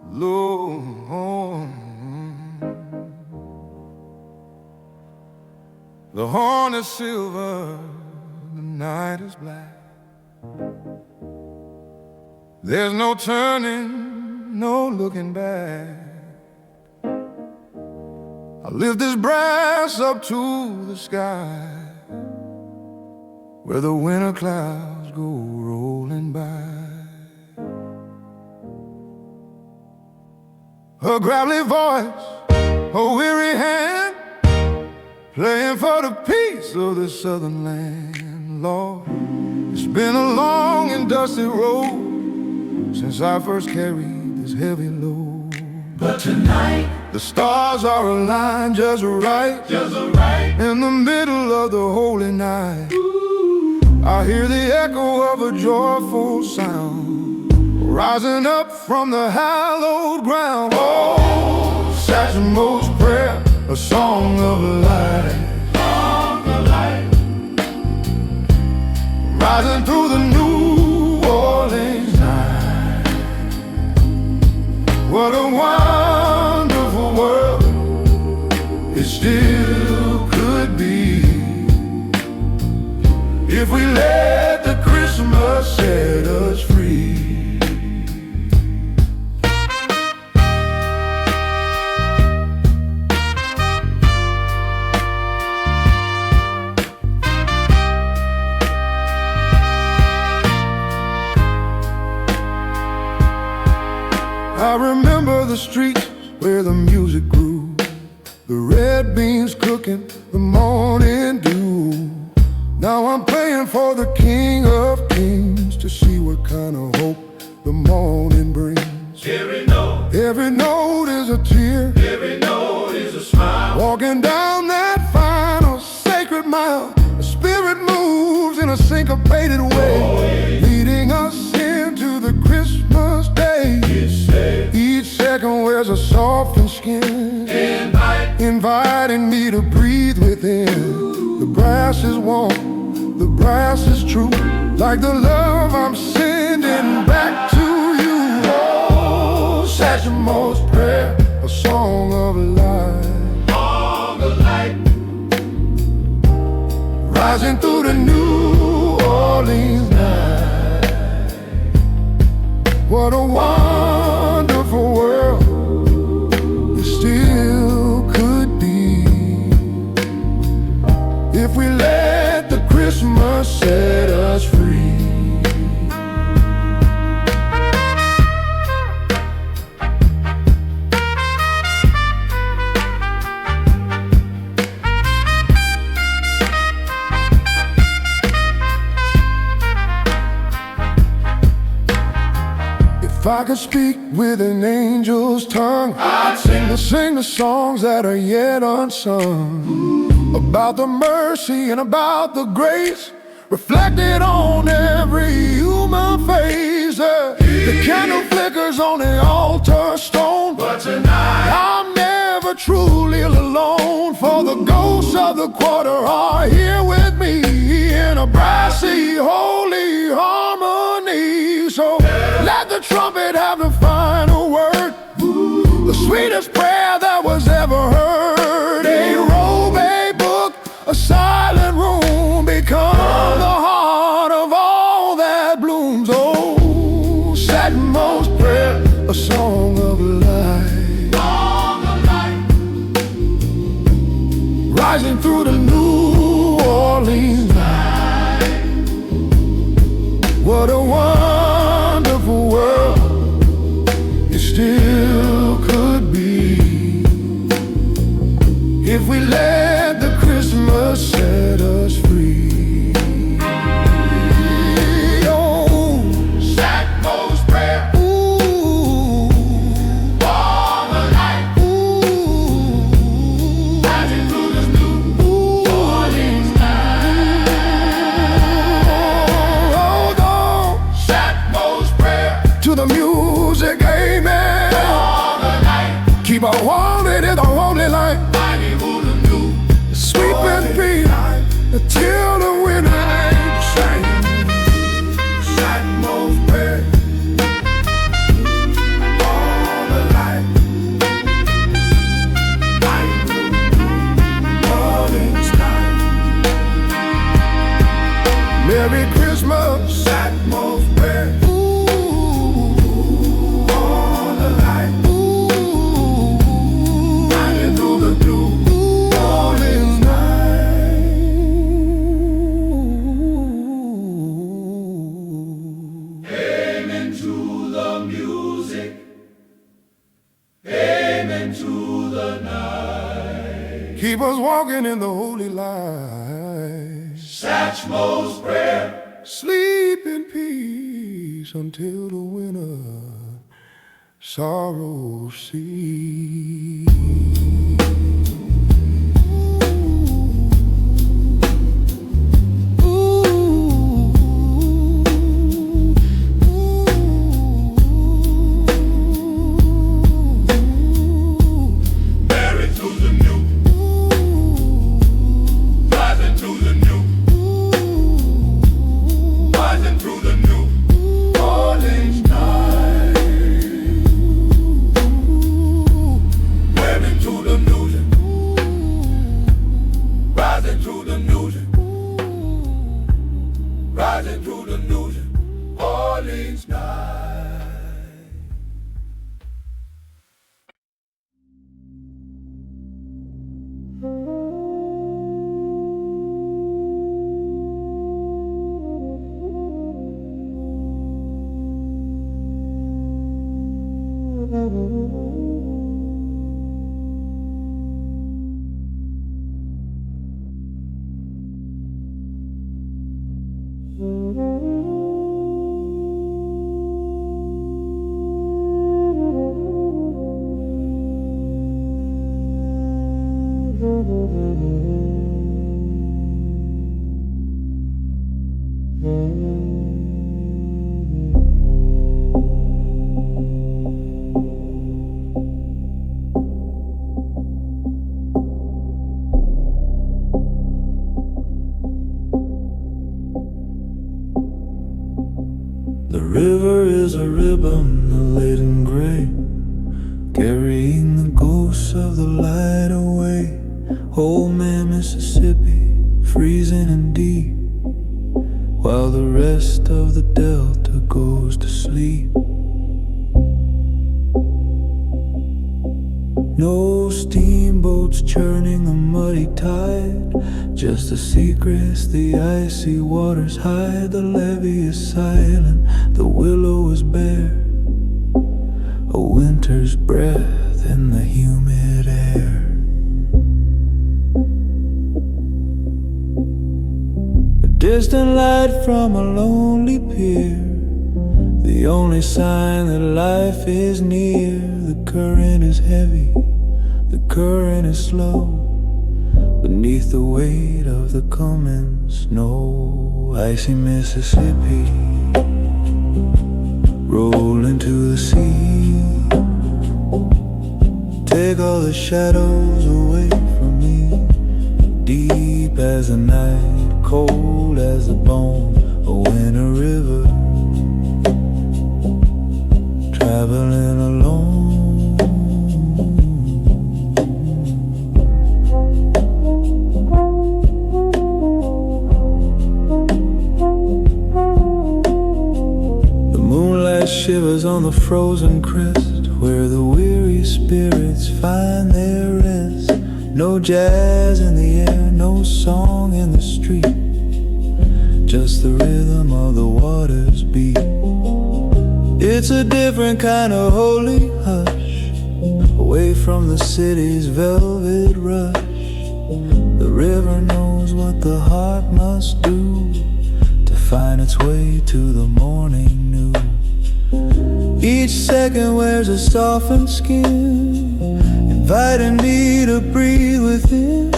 Lord, the horn is silver, the night is black. There's no turning, no looking back. I lift this brass up to the sky, where the winter clouds go rolling by. A gravelly voice, a weary hand, playing for the peace of the southern land. Lord, it's been a long and dusty road since I first carried this heavy load. But tonight, the stars are aligned just right, in the middle of the holy night. I hear the echo of a joyful sound rising up from the hallowed ground. Oh, Satchmo's prayer, a song of light, rising through the New Orleans night. What a wonderful world it still could be if we let the Christmas set us free. I remember the streets where the music grew, the red beans cooking, the morning dew. Now I'm praying for the King of Kings to see what kind of hope the morning brings. Every note is a tear, every note is a smile. Walking down that final sacred mile, the spirit moves in a syncopated way, leading us into the Christmas day. Each second wears a softened skin, inviting me to breathe within. The brass is warm, the brass is true, like the love I'm sending back to you. Oh, Satchmo's prayer, a song of light, rising through the New Orleans night. What a wonderful world it still could be if we let the Christmas set us free. If I could speak with an angel's tongue, I'd sing the songs that are yet unsung, about the mercy and about the grace reflected on every human face. The candle flickers on the altar stone, But tonight, I'm never truly alone, for the ghosts of the quarter are here with me in a brassy holy harmony. So let the trumpet have the final word, the sweetest prayer that was ever heard. A robe, a book, a silent room become the heart of all that blooms. Oh, Satchmo's prayer, a song of light, rising through the New Orleans night. What a wonderful world it still could be if we let the Christmas set us free. Oh, Satchmo's prayer, ooh, all the light, ooh, rising through the New Orleans night. hold on Satchmo's prayer, to the music, amen. all the light, Keep on wanting in the holy light, mighty who the new sweet with peace until the winter ain't shining. Satchmo's prayer, all the light, mighty who the New Orleans night. Merry Christmas, Satchmo's prayer, ooh, all the light, ooh, mighty through the New New Orleans night. keep us walking in the holy light. Satchmo's prayer. Sleep in peace until the winter sorrow cease. The river is a ribbon laid in gray, carrying the ghosts of the light away. Old man Mississippi, freezing and deep, while the rest of the delta goes to sleep. No steamboats churning the muddy tide, just the secrets the icy waters hide. The levee is silent, the willow is bare, a winter's breath in the humid air. A distant light from a lonely pier, the only sign that life is near. The current is heavy, the current is slow, beneath the weight of the coming snow. Icy Mississippi, roll into the sea. Take all the shadows away from me. Deep as the night, cold as the bone, a winter river, traveling alone. Shivers on the frozen crest, where the weary spirits find their rest. No jazz in the air, no song in the street, just the rhythm of the water's beat. It's a different kind of holy hush, away from the city's velvet rush. The river knows what the heart must do to find its way to the morning new. Each second wears a softened skin, inviting me to breathe within.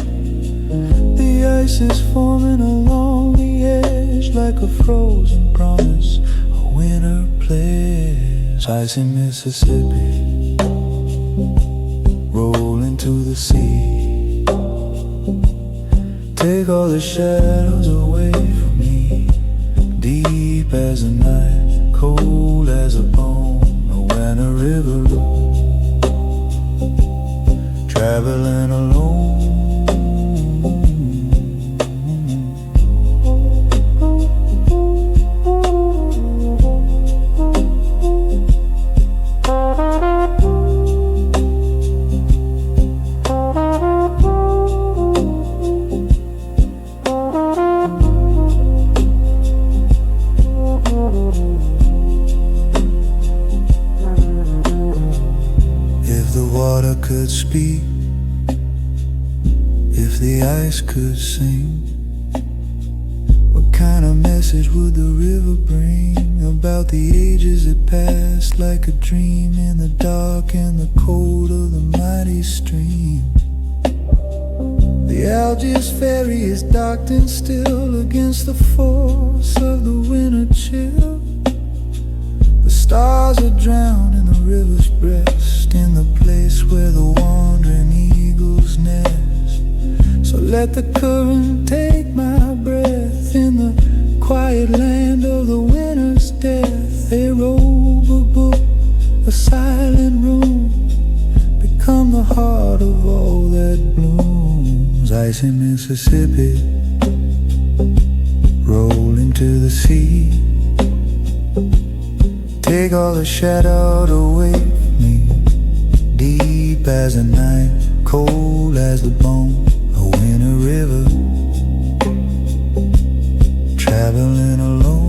The ice is forming along the edge, like a frozen promise, a winter pledge. Icy Mississippi, roll into the sea. Take all the shadows away from me. Deep as the night, cold as a bone, and a river, traveling alone. Could speak, If the ice could sing, what kind of message would the river bring about the ages that passed like a dream in the dark and the cold of the mighty stream? The Algiers ferry is docked and still against the force of the winter chill. The stars are drowned in the river's breast, in the place where the wandering eagles nest. So let the current take my breath in the quiet land of the winter's death. A robe, a book, a silent room, become the heart of all that blooms. Icy Mississippi, roll into the sea. Take all the shadow away from me. Deep as the night, cold as the bone. A winter river, traveling alone.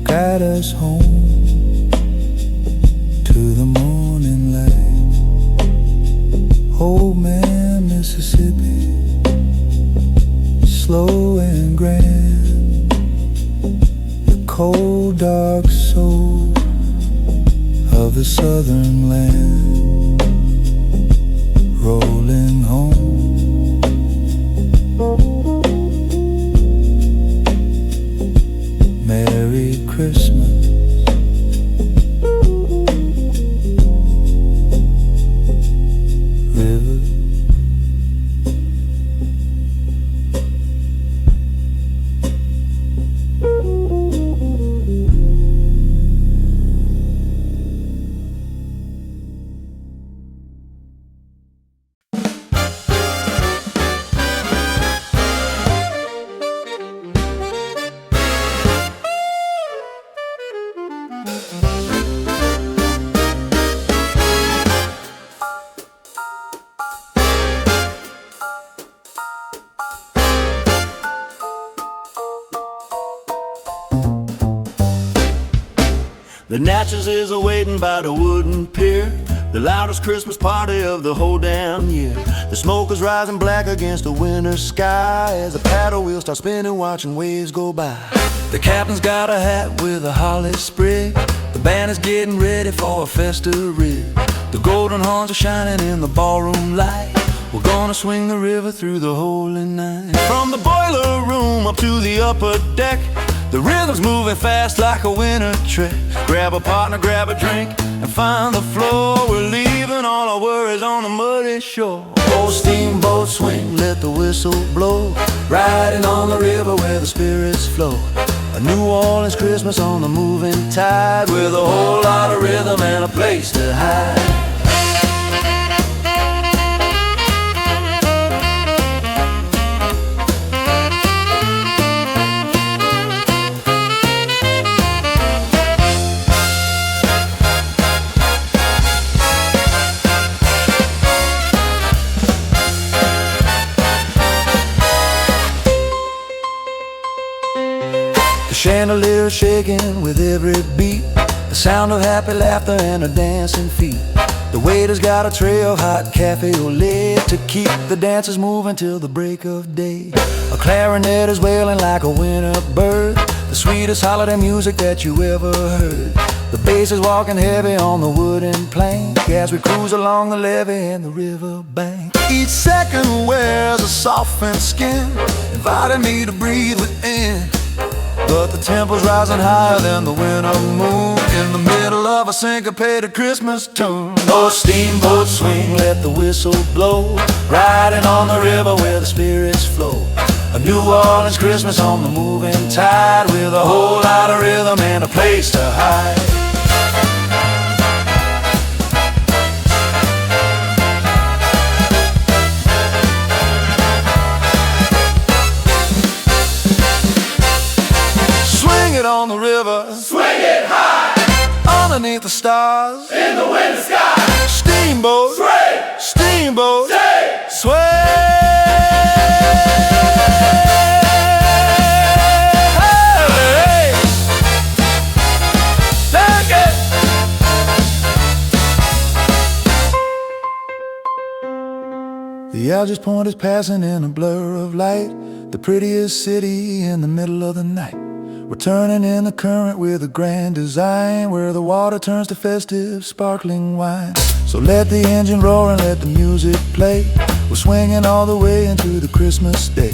Guide us home to the morning light. Old man Mississippi, slow and grand, the cold dark soul of the southern land, rolling home. Merry Christmas. River. The Natchez is a-waiting by the wooden pier, the loudest Christmas party of the whole damn year. The smoke is rising black against the winter sky as the paddle wheels start spinning, watching waves go by. The captain's got a hat with a holly sprig, the band is getting ready for a festive. The golden horns are shining in the ballroom light. We're gonna swing the river through the holy night. From the boiler room up to the upper deck, the rhythm's moving fast like a winter trek. Grab a partner, grab a drink, and find the floor. We're leaving all our worries on the muddy shore. Old steamboat swing, let the whistle blow, riding on the river where the spirits flow. A New Orleans Christmas on the moving tide, with a whole lot of rhythm and a place to hide. Chandelier shaking with every beat, the sound of happy laughter and a dancing feet. The waiter's got a tray of hot cafe au lait to keep the dancers moving till the break of day. A clarinet is wailing like a winter bird, the sweetest holiday music that you ever heard. The bass is walking heavy on the wooden plank as we cruise along the levee and the river bank. Each second wears a softened skin, inviting me to breathe within. But the temple's rising higher than the winter moon, in the middle of a syncopated Christmas tune. Oh, steamboat swing, let the whistle blow, riding on the river where the spirits flow. A New Orleans Christmas on the moving tide, with a whole lot of rhythm and a place to hide. underneath the stars. In the winter sky. Steamboat, Sway. steamboat, Say. sway. The Algiers Point is passing in a blur of light, the prettiest city in the middle of the night. We're turning in the current with a grand design, where the water turns to festive, sparkling wine. So let the engine roar and let the music play. We're swinging all the way into the Christmas day.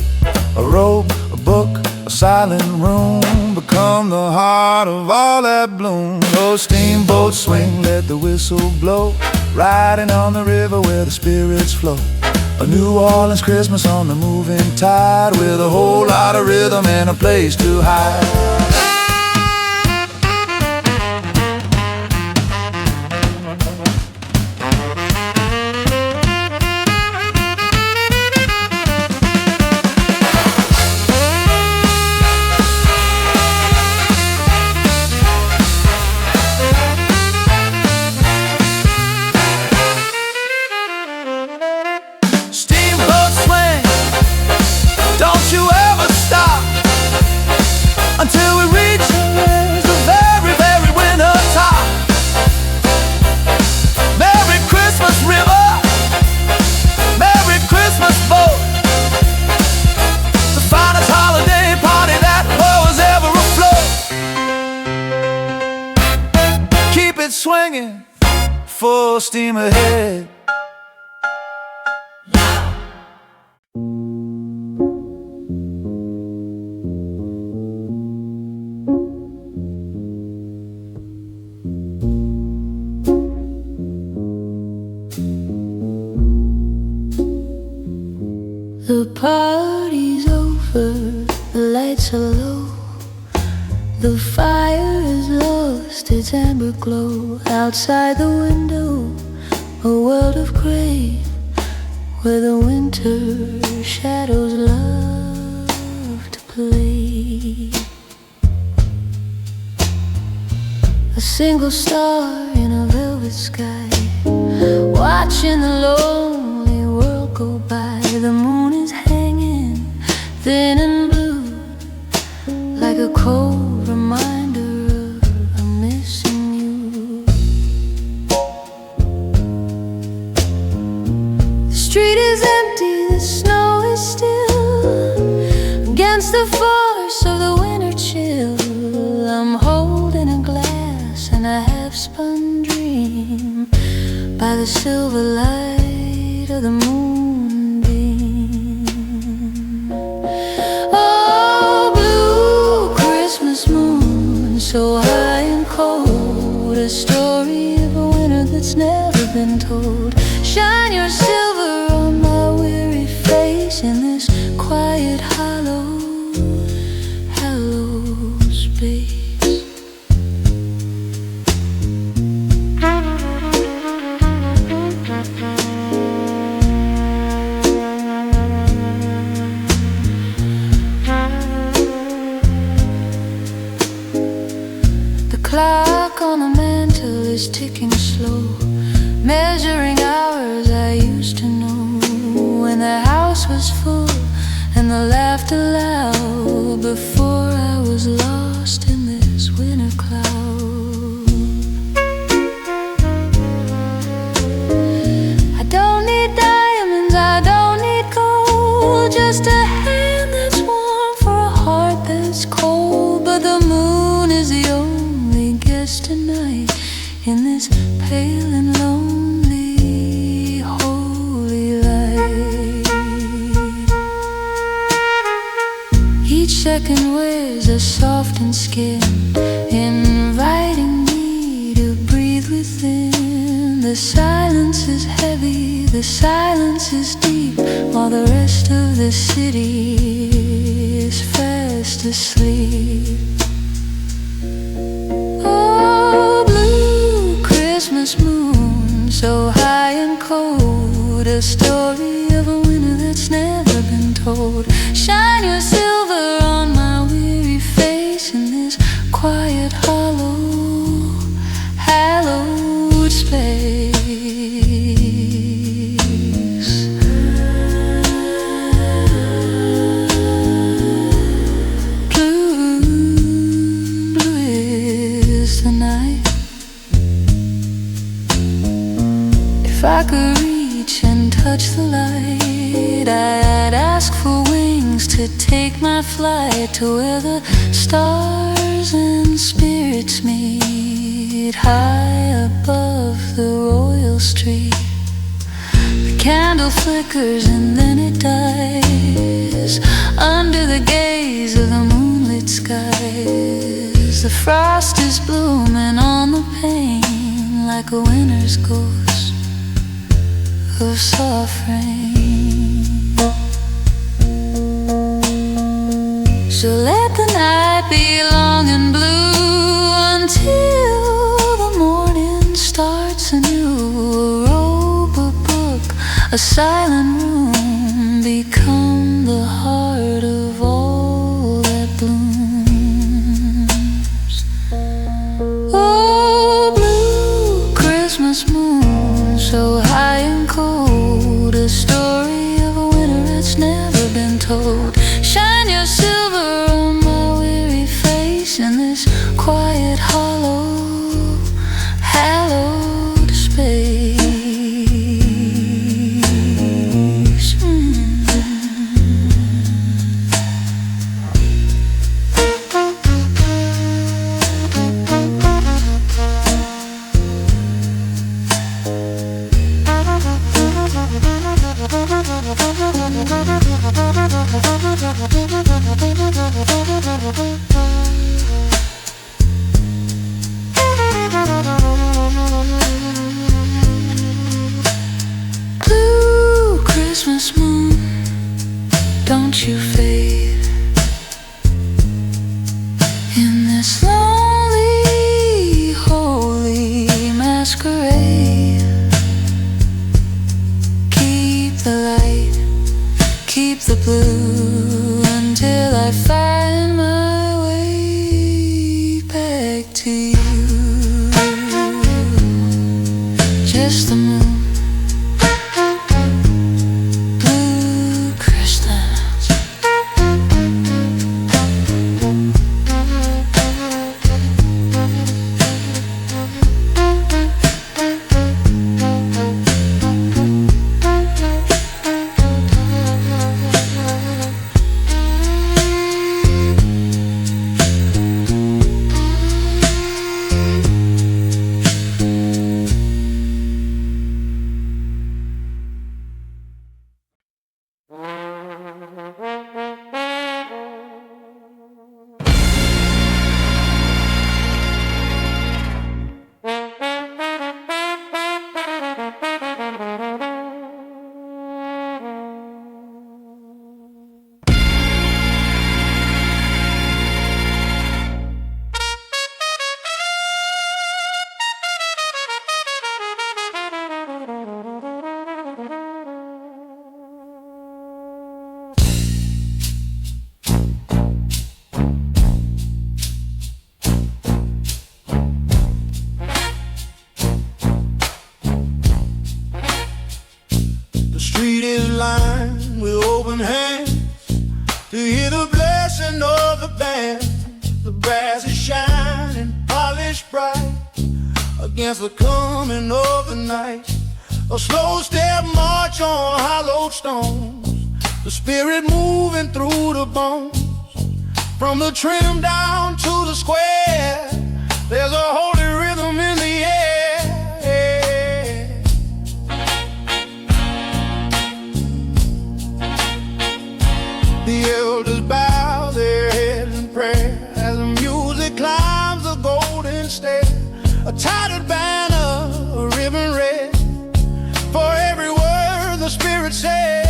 A robe, a book, a silent room become the heart of all that bloom. Oh, steamboat swing, let the whistle blow, riding on the river where the spirits flow. A New Orleans Christmas on the moving tide, with a whole lot of rhythm and a place to hide. Until we reach the very, very winter top. Merry Christmas, river. Merry Christmas, boat. The finest holiday party that was ever afloat. Keep it swinging, full steam ahead. The party's over, the lights are low, the fire has lost its amber glow. Outside the window, a world of grey, where the winter shadows love to play. A single star in a velvet sky, watching the lonely world go by. The moon is hanging thin and blue, like a cold reminder of missing you. The street is empty, the snow is still, against the force of the winter chill. I'm holding a glass and a half-spun dream by the silver light of the moon. So high and cold, a story of a winter that's never been told. Shine your silver on my weary face in this quiet, hollow space. Clock on the mantle is ticking slow, measuring hours I used to know, when the house was full and the laughter loud, before I was lost in this winter cloud. I don't need diamonds, I don't need gold, just a hand that's warm for a heart that's cold. But the moon is the only guest tonight in this pale and lonely holy light. Each second wears a softened skin, inviting me to breathe within. The silence is heavy, the silence is deep, while the rest of the city is fast asleep. Oh, blue Christmas moon, so high and cold, a story of a winter that's never been told. Shine your silver on my weary face in this quiet, hollow If I could reach and touch the light, I'd ask for wings to take my flight to where the stars and spirits meet, high above the royal street. The candle flickers and then it dies under the gaze of the moonlit skies. The frost is blooming on the pane like a winter's ghost of soft rain. So let the night be long and blue until the morning starts anew. A robe, a book, a silent room become the heart of all that blooms. Oh, blue Christmas moon, so high and cold, a story of a winter that's never been told. Shine your silver on my weary face in this quiet, hollow, hallowed space. Blue Christmas moon, don't you fade in this lonely, holy masquerade. Keep the light, keep the blue until I find my way back to you. Just the moon, blue crystals. The street is lined with open hands to hear the blessing of the band. The brass is shining, polished bright against the coming of the night. A slow step march on hollowed stones, the spirit moving through the bones. From the trim down to the square, there's a holy rhythm in the air. The elders bow their heads in prayer as the music climbs the golden stair. A tattered banner, a ribbon red, for every word the Spirit said.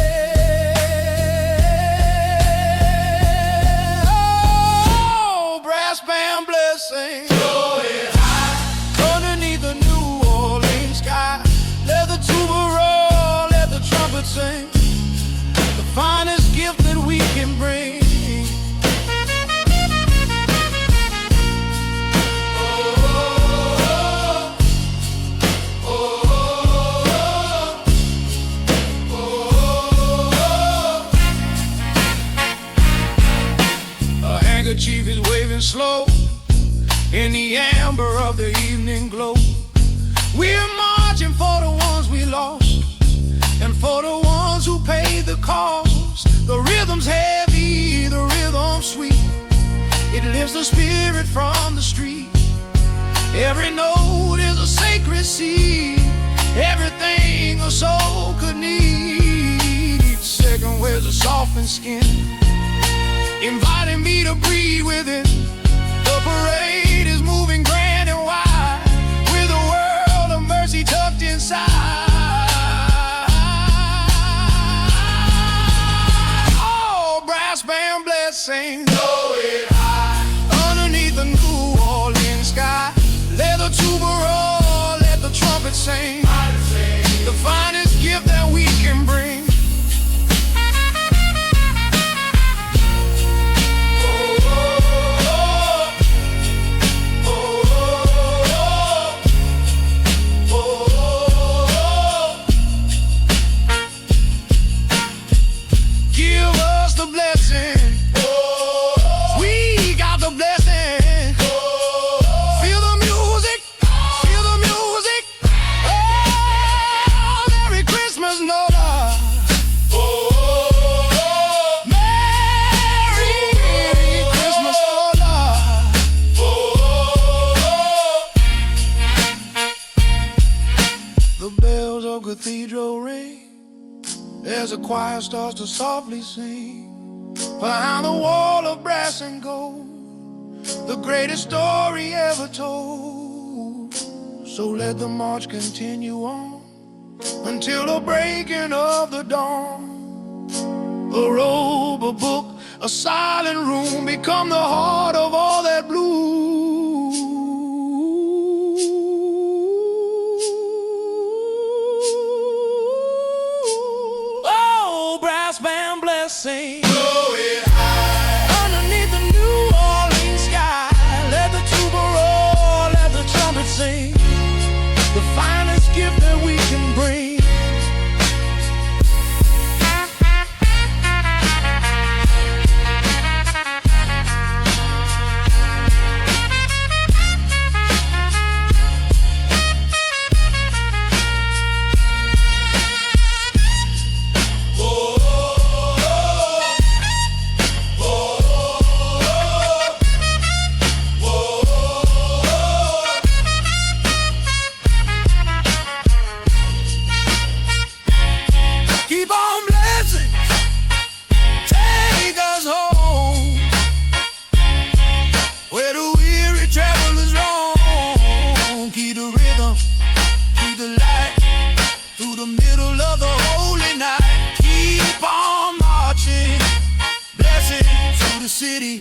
Oh, brass band blessing, throw it high underneath the New Orleans sky. Let the tuba roll, let the trumpet sing, the finest gift that we can bring. Chief is waving slow in the amber of the evening glow. We're marching for the ones we lost. It lifts the spirit from the street. Every note is a sacred seed. Everything a soul could need. Each second wears a softened skin, inviting me to breathe with it. The parade is moving grand and wide, with a world of mercy tucked inside. Oh, brass band blessings, blow it high underneath the New Orleans sky. Let the tuba roll, let the trumpet sing, the finest gift that we can bring. Cathedral ring as the choir starts to softly sing. Behind the wall of brass and gold, the greatest story ever told. So let the march continue on until the breaking of the dawn. A robe, a book, a silent room become the heart of all that blue. Band blessing, blow it high underneath the New Orleans sky. Let the tuba roll, let the trumpet sing, the finest gift that we can bring. City.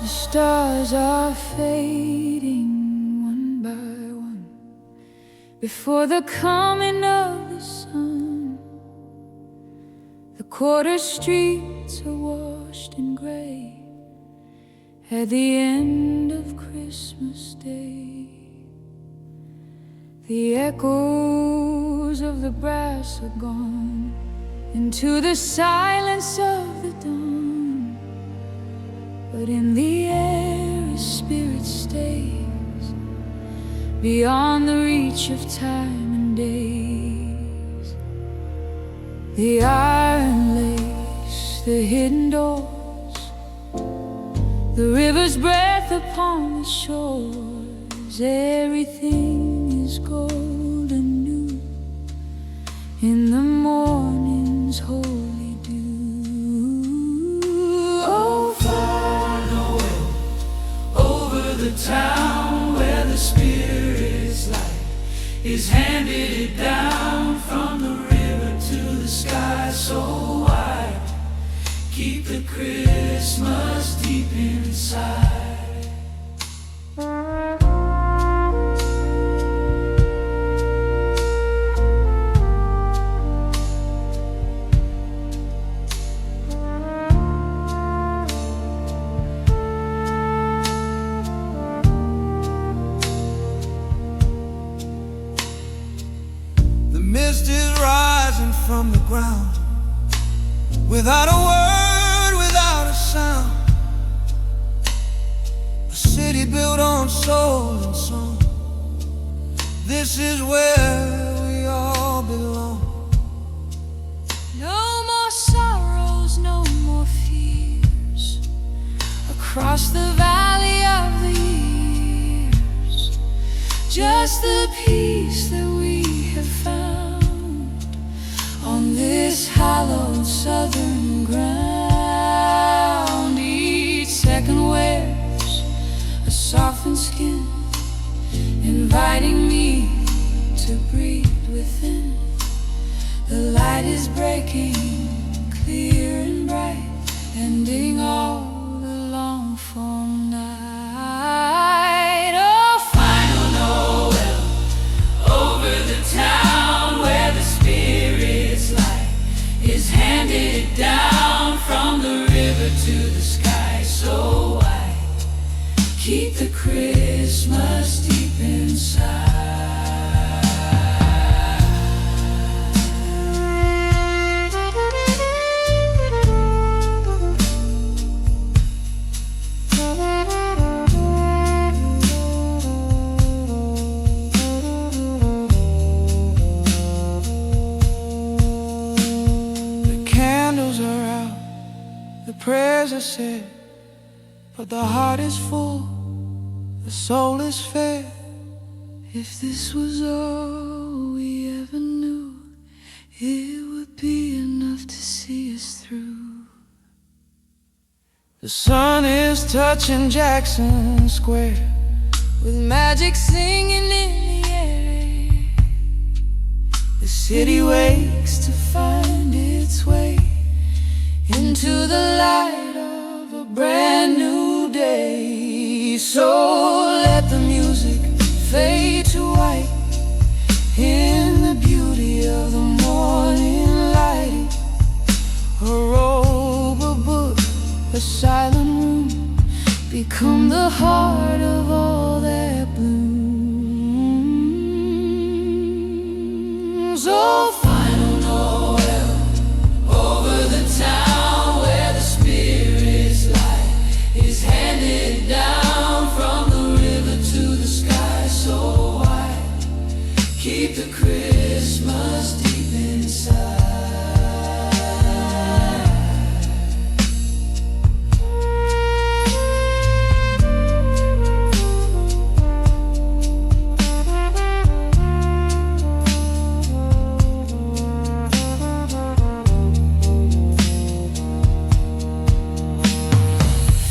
The stars are fading one by one before the coming of the sun. The quarter streets are washed in gray at the end of Christmas Day. The echoes of the brass are gone into the silence of the dawn, but in the air a spirit stays beyond the reach of time and days. The iron lace, the hidden doors, the river's breath upon the shores, everything is golden new in the morning's holy dew. Oh, is handed down from the river to the sky so wide. Keep the Christmas deep inside. Mist is rising from the ground, without a word, without a sound. A city built on soul and song. This is where we all belong. No more sorrows, no more fears. Across the valley of the years, just the peace that we have found on this hallowed southern ground. Each second wears a softened skin, inviting me to breathe within. The light is breaking clear and bright, ending all the long for night. Oh, final Noel over the town where the spirit's light is handed down from the river to the sky so wide. Keep the Christmas deep inside. Prayers are said, but the heart is full, the soul is fed. If this was all we ever knew, it would be enough to see us through. The sun is touching Jackson Square, With magic singing in the air, the city wakes to find its way into the light of a brand new day. So let the music fade to white in the beauty of the morning light. A robe, a book, a silent room become the heart of all that blooms. Oh, final Noel over the town where the spirit's light is handed down from the river to the sky so wide. Keep the Christmas deep inside.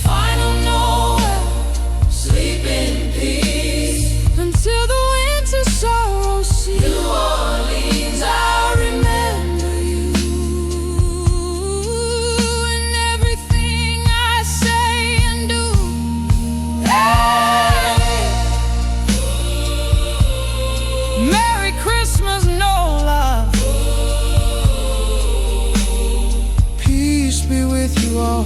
Final Noel, sleep in peace until the winter sorrow cease. New Orleans, I remember you and everything I say and do. Hey! Merry Christmas, Nola. peace be with you all.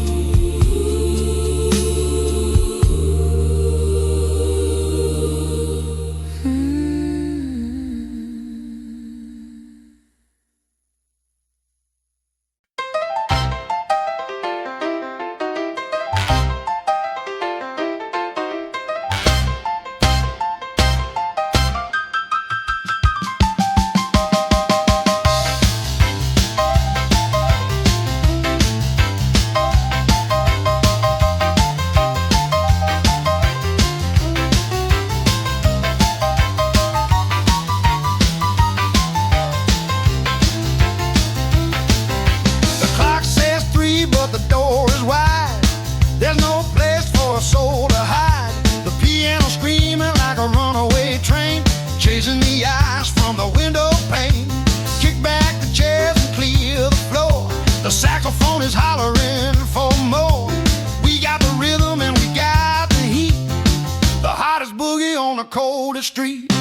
street.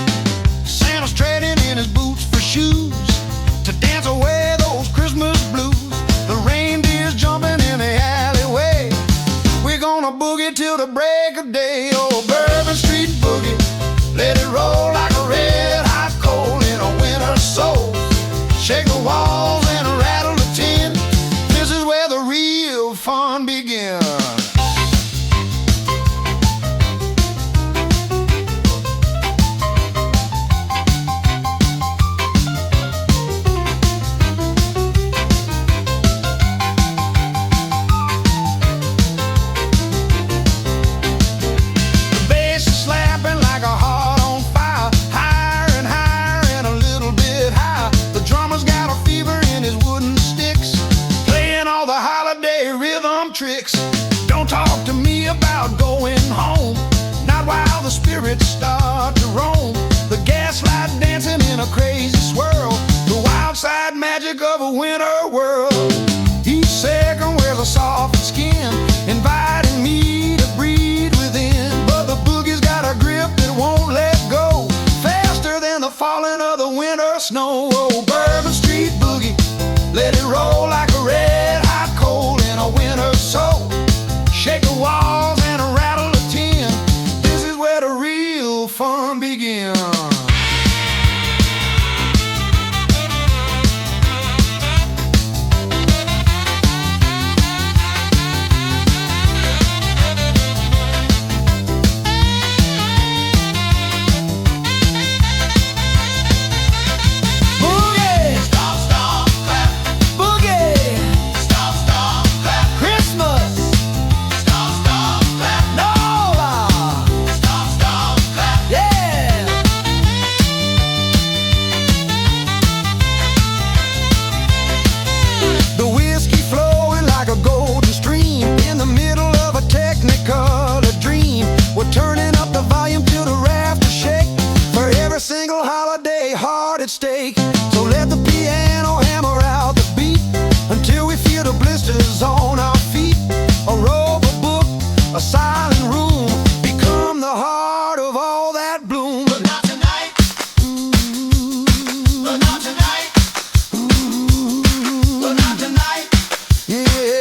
Santa's trading in his boots for shoes to dance away those Christmas blues. The reindeer's jumping in the alleyway. We're gonna boogie till the break of day. Oh, Bourbon Street boogie, let it roll like a red hot coal in a winter soul. Shake the walls and rattle the tin. This is where the real fun begins. Don't talk to me about going home, not while the spirits start to roam. The gaslight dancing in a crazy swirl, the wild side magic of a winter world. Each second wears a soft skin, inviting me to breathe within. But the boogie's got a grip that won't let go, faster than the falling of the winter snow. Oh, Bourbon Street boogie, let it roll like a red hot coal in a winter soul. Shake the walls and rattle the tin. This is where the real fun begins. Turning up the volume till the rafters shake. For every single holiday heart at stake. So let the piano hammer out the beat until we feel the blisters on our feet. A robe, a book, a silent room become the heart of all that bloom. But not tonight. But not tonight. But not tonight. Yeah.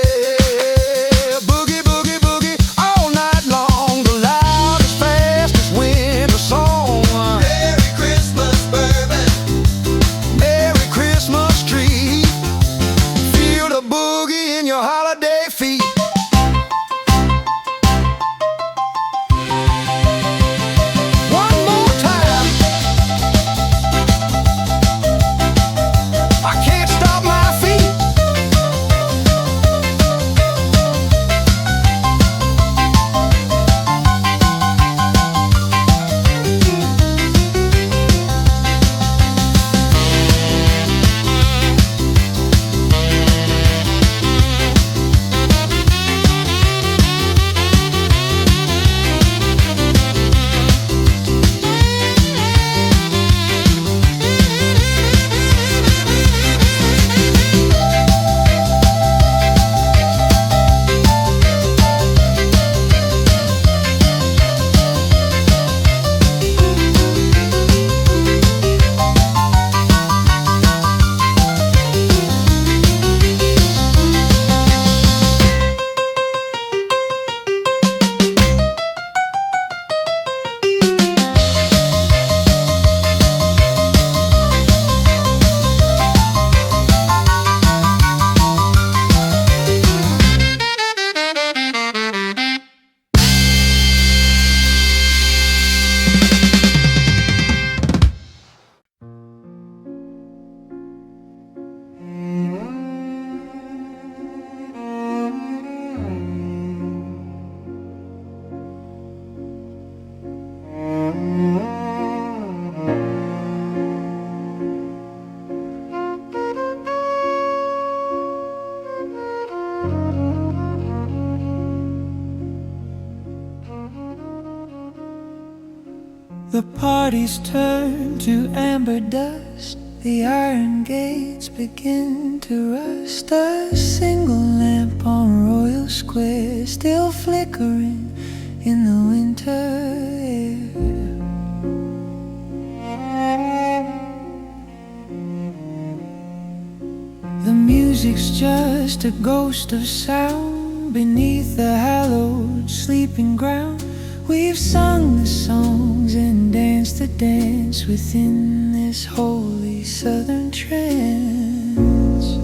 The parties turn to amber dust, the iron gates begin to rust. A single lamp on Royal Square, still flickering in the winter air. music's just a ghost of sound beneath the hallowed sleeping ground. We've sung the songs and danced the dance within this holy southern trance.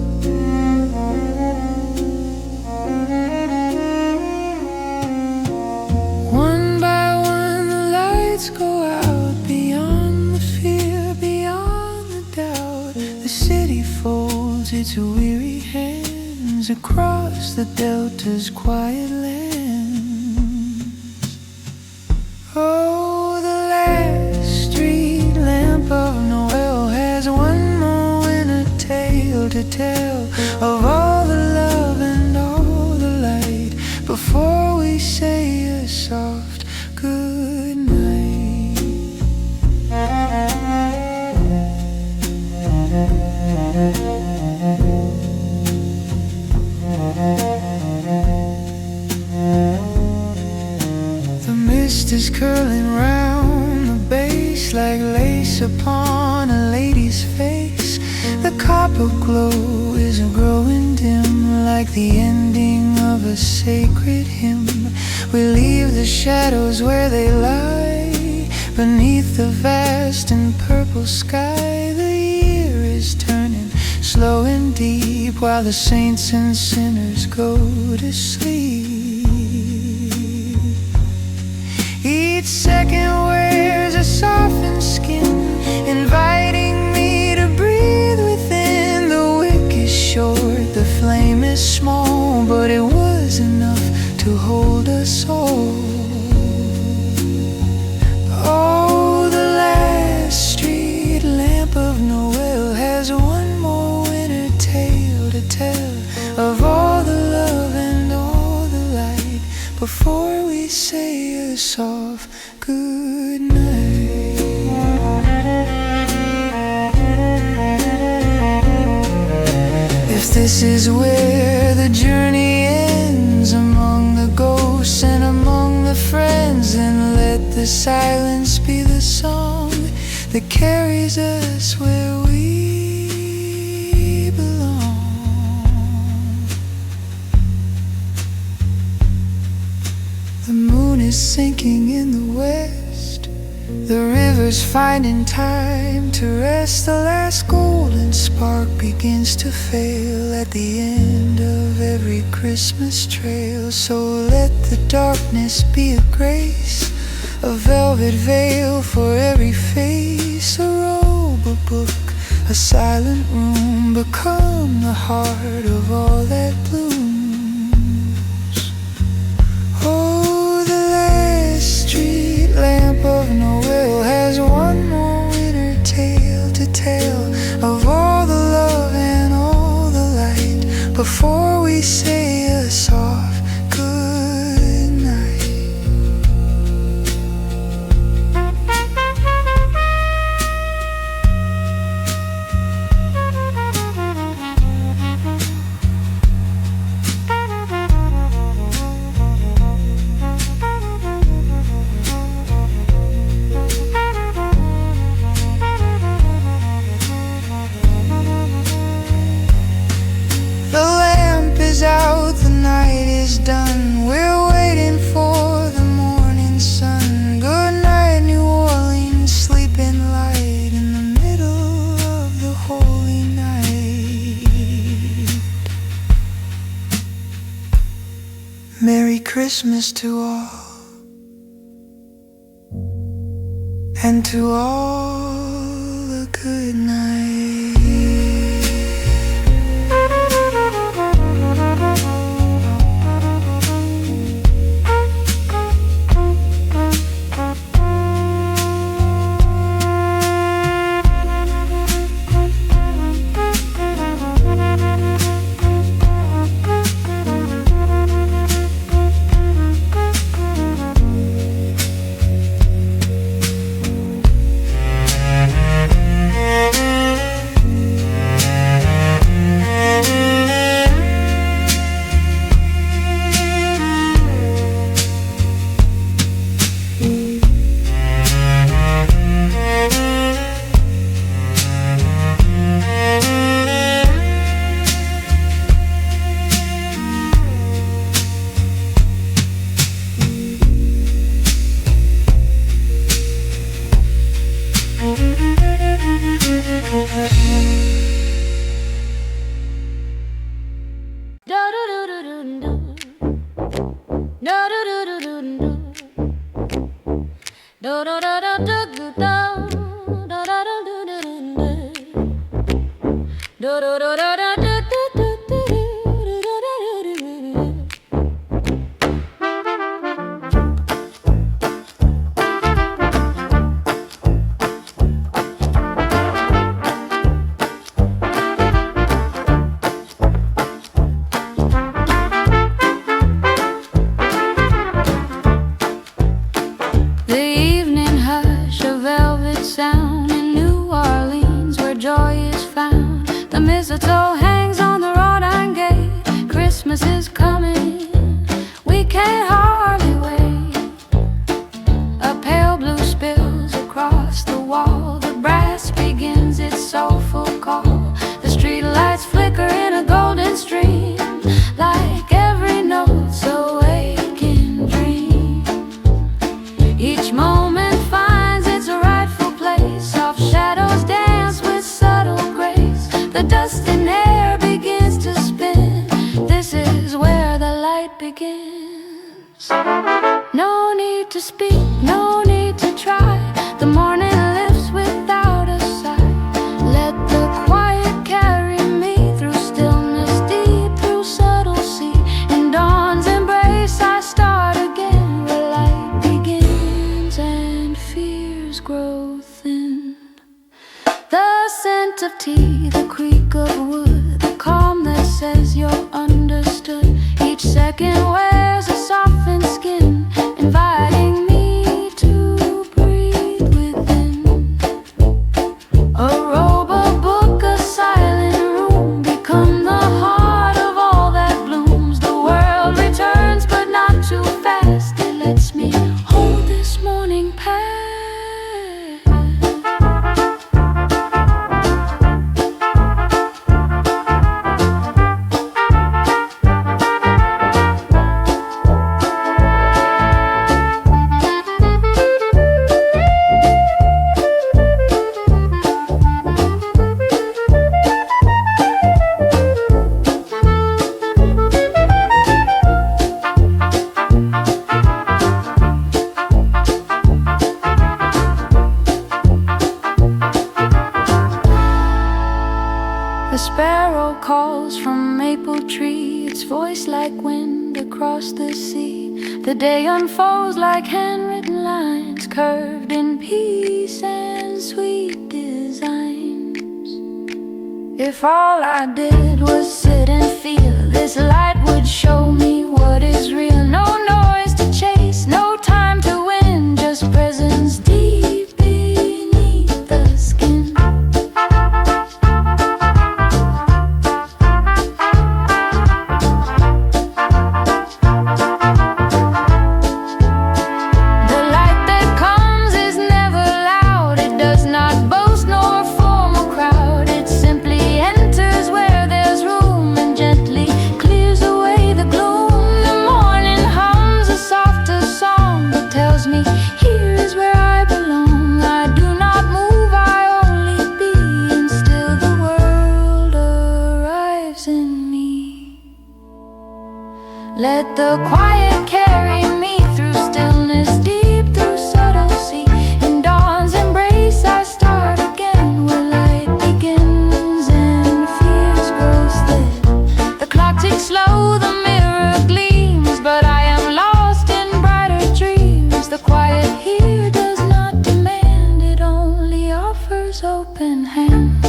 One by one the lights go out, beyond the fear, beyond the doubt. The city folds its weary hands across the delta's quiet lands. Oh, the last street lamp of Noel has one more winter tale to tell of all the love and all the light before we say a soft good night. The mist is curling round the base like lace upon a lady's face. The copper glow is growing dim like the ending of a sacred hymn. We leave the shadows where they lie beneath the vast and purple sky. The year is turning slow and deep while the saints and sinners go to sleep. Each second wears a softened skin, inviting me to breathe within. The wick is short, the flame is small, but it was enough to hold us all. Oh, the last street lamp of Noel has one more winter tale to tell of all the love and all the light before we say a soft good night. If this is where the journey ends, among the ghosts and among the friends, then let the silence be the song that carries us where we belong. The moon is sinking in the west, the river's finding time to rest. The last golden spark begins to fail at the end of every Christmas trail. So let the darkness be a grace, a velvet veil for every face, a robe, a book, a silent room, become the heart of all that blooms. Oh, the last street lamp of Noel has one more winter tale to tell of all the love and all the light before we say a soft good night. The lamp is out, the night is done. We're waiting for the morning sun. Good night, New Orleans, sleeping light in the middle of the holy night. Merry Christmas to all, and to all a good night. sound in New Orleans where joy is found. The mistletoe hangs on the wrought iron gate. Christmas is coming, we can't hardly wait. A pale blue spills across the wall. The brass begins its soulful call. The street lights flicker in a golden stream, like every note's a waking dream. Each moment finds its rightful place. Soft shadows dance with subtle grace. The dusty air begins to spin. This is where the light begins. No need to speak, no need to try. The morning lifts without a sigh. Let the quiet carry me through stillness deep, through subtle sea. In dawn's embrace I start again, where light begins and fears grow thin. The scent of tea, the creak of wood, the calm that says you're understood. Each second wears a softened skin, inviting me to breathe within. A robe, a book, a silent room become the heart of all that blooms. The world returns, but not too fast. It lets me hold this morning past. The sparrow calls from maple tree, its voice like wind across the sea. The day unfolds like handwritten lines, curved in peace and sweet designs. If all I did was sit and feel, this light would show me what is real. No noise to chase, no time to win, just presence deep beneath the skin. Let the quiet carry me through stillness deep, through subtle sea. In dawn's embrace I start again, where light begins and fears grow thin. The clock ticks slow, the mirror gleams, but I am lost in brighter dreams. The quiet here does not demand, it only offers open hands.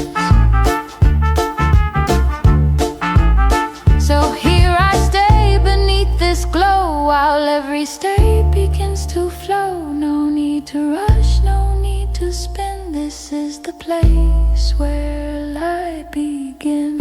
So here I stay beneath this glow, while every state begins to flow. No need to rush, no need to spin. This is the place where light begins.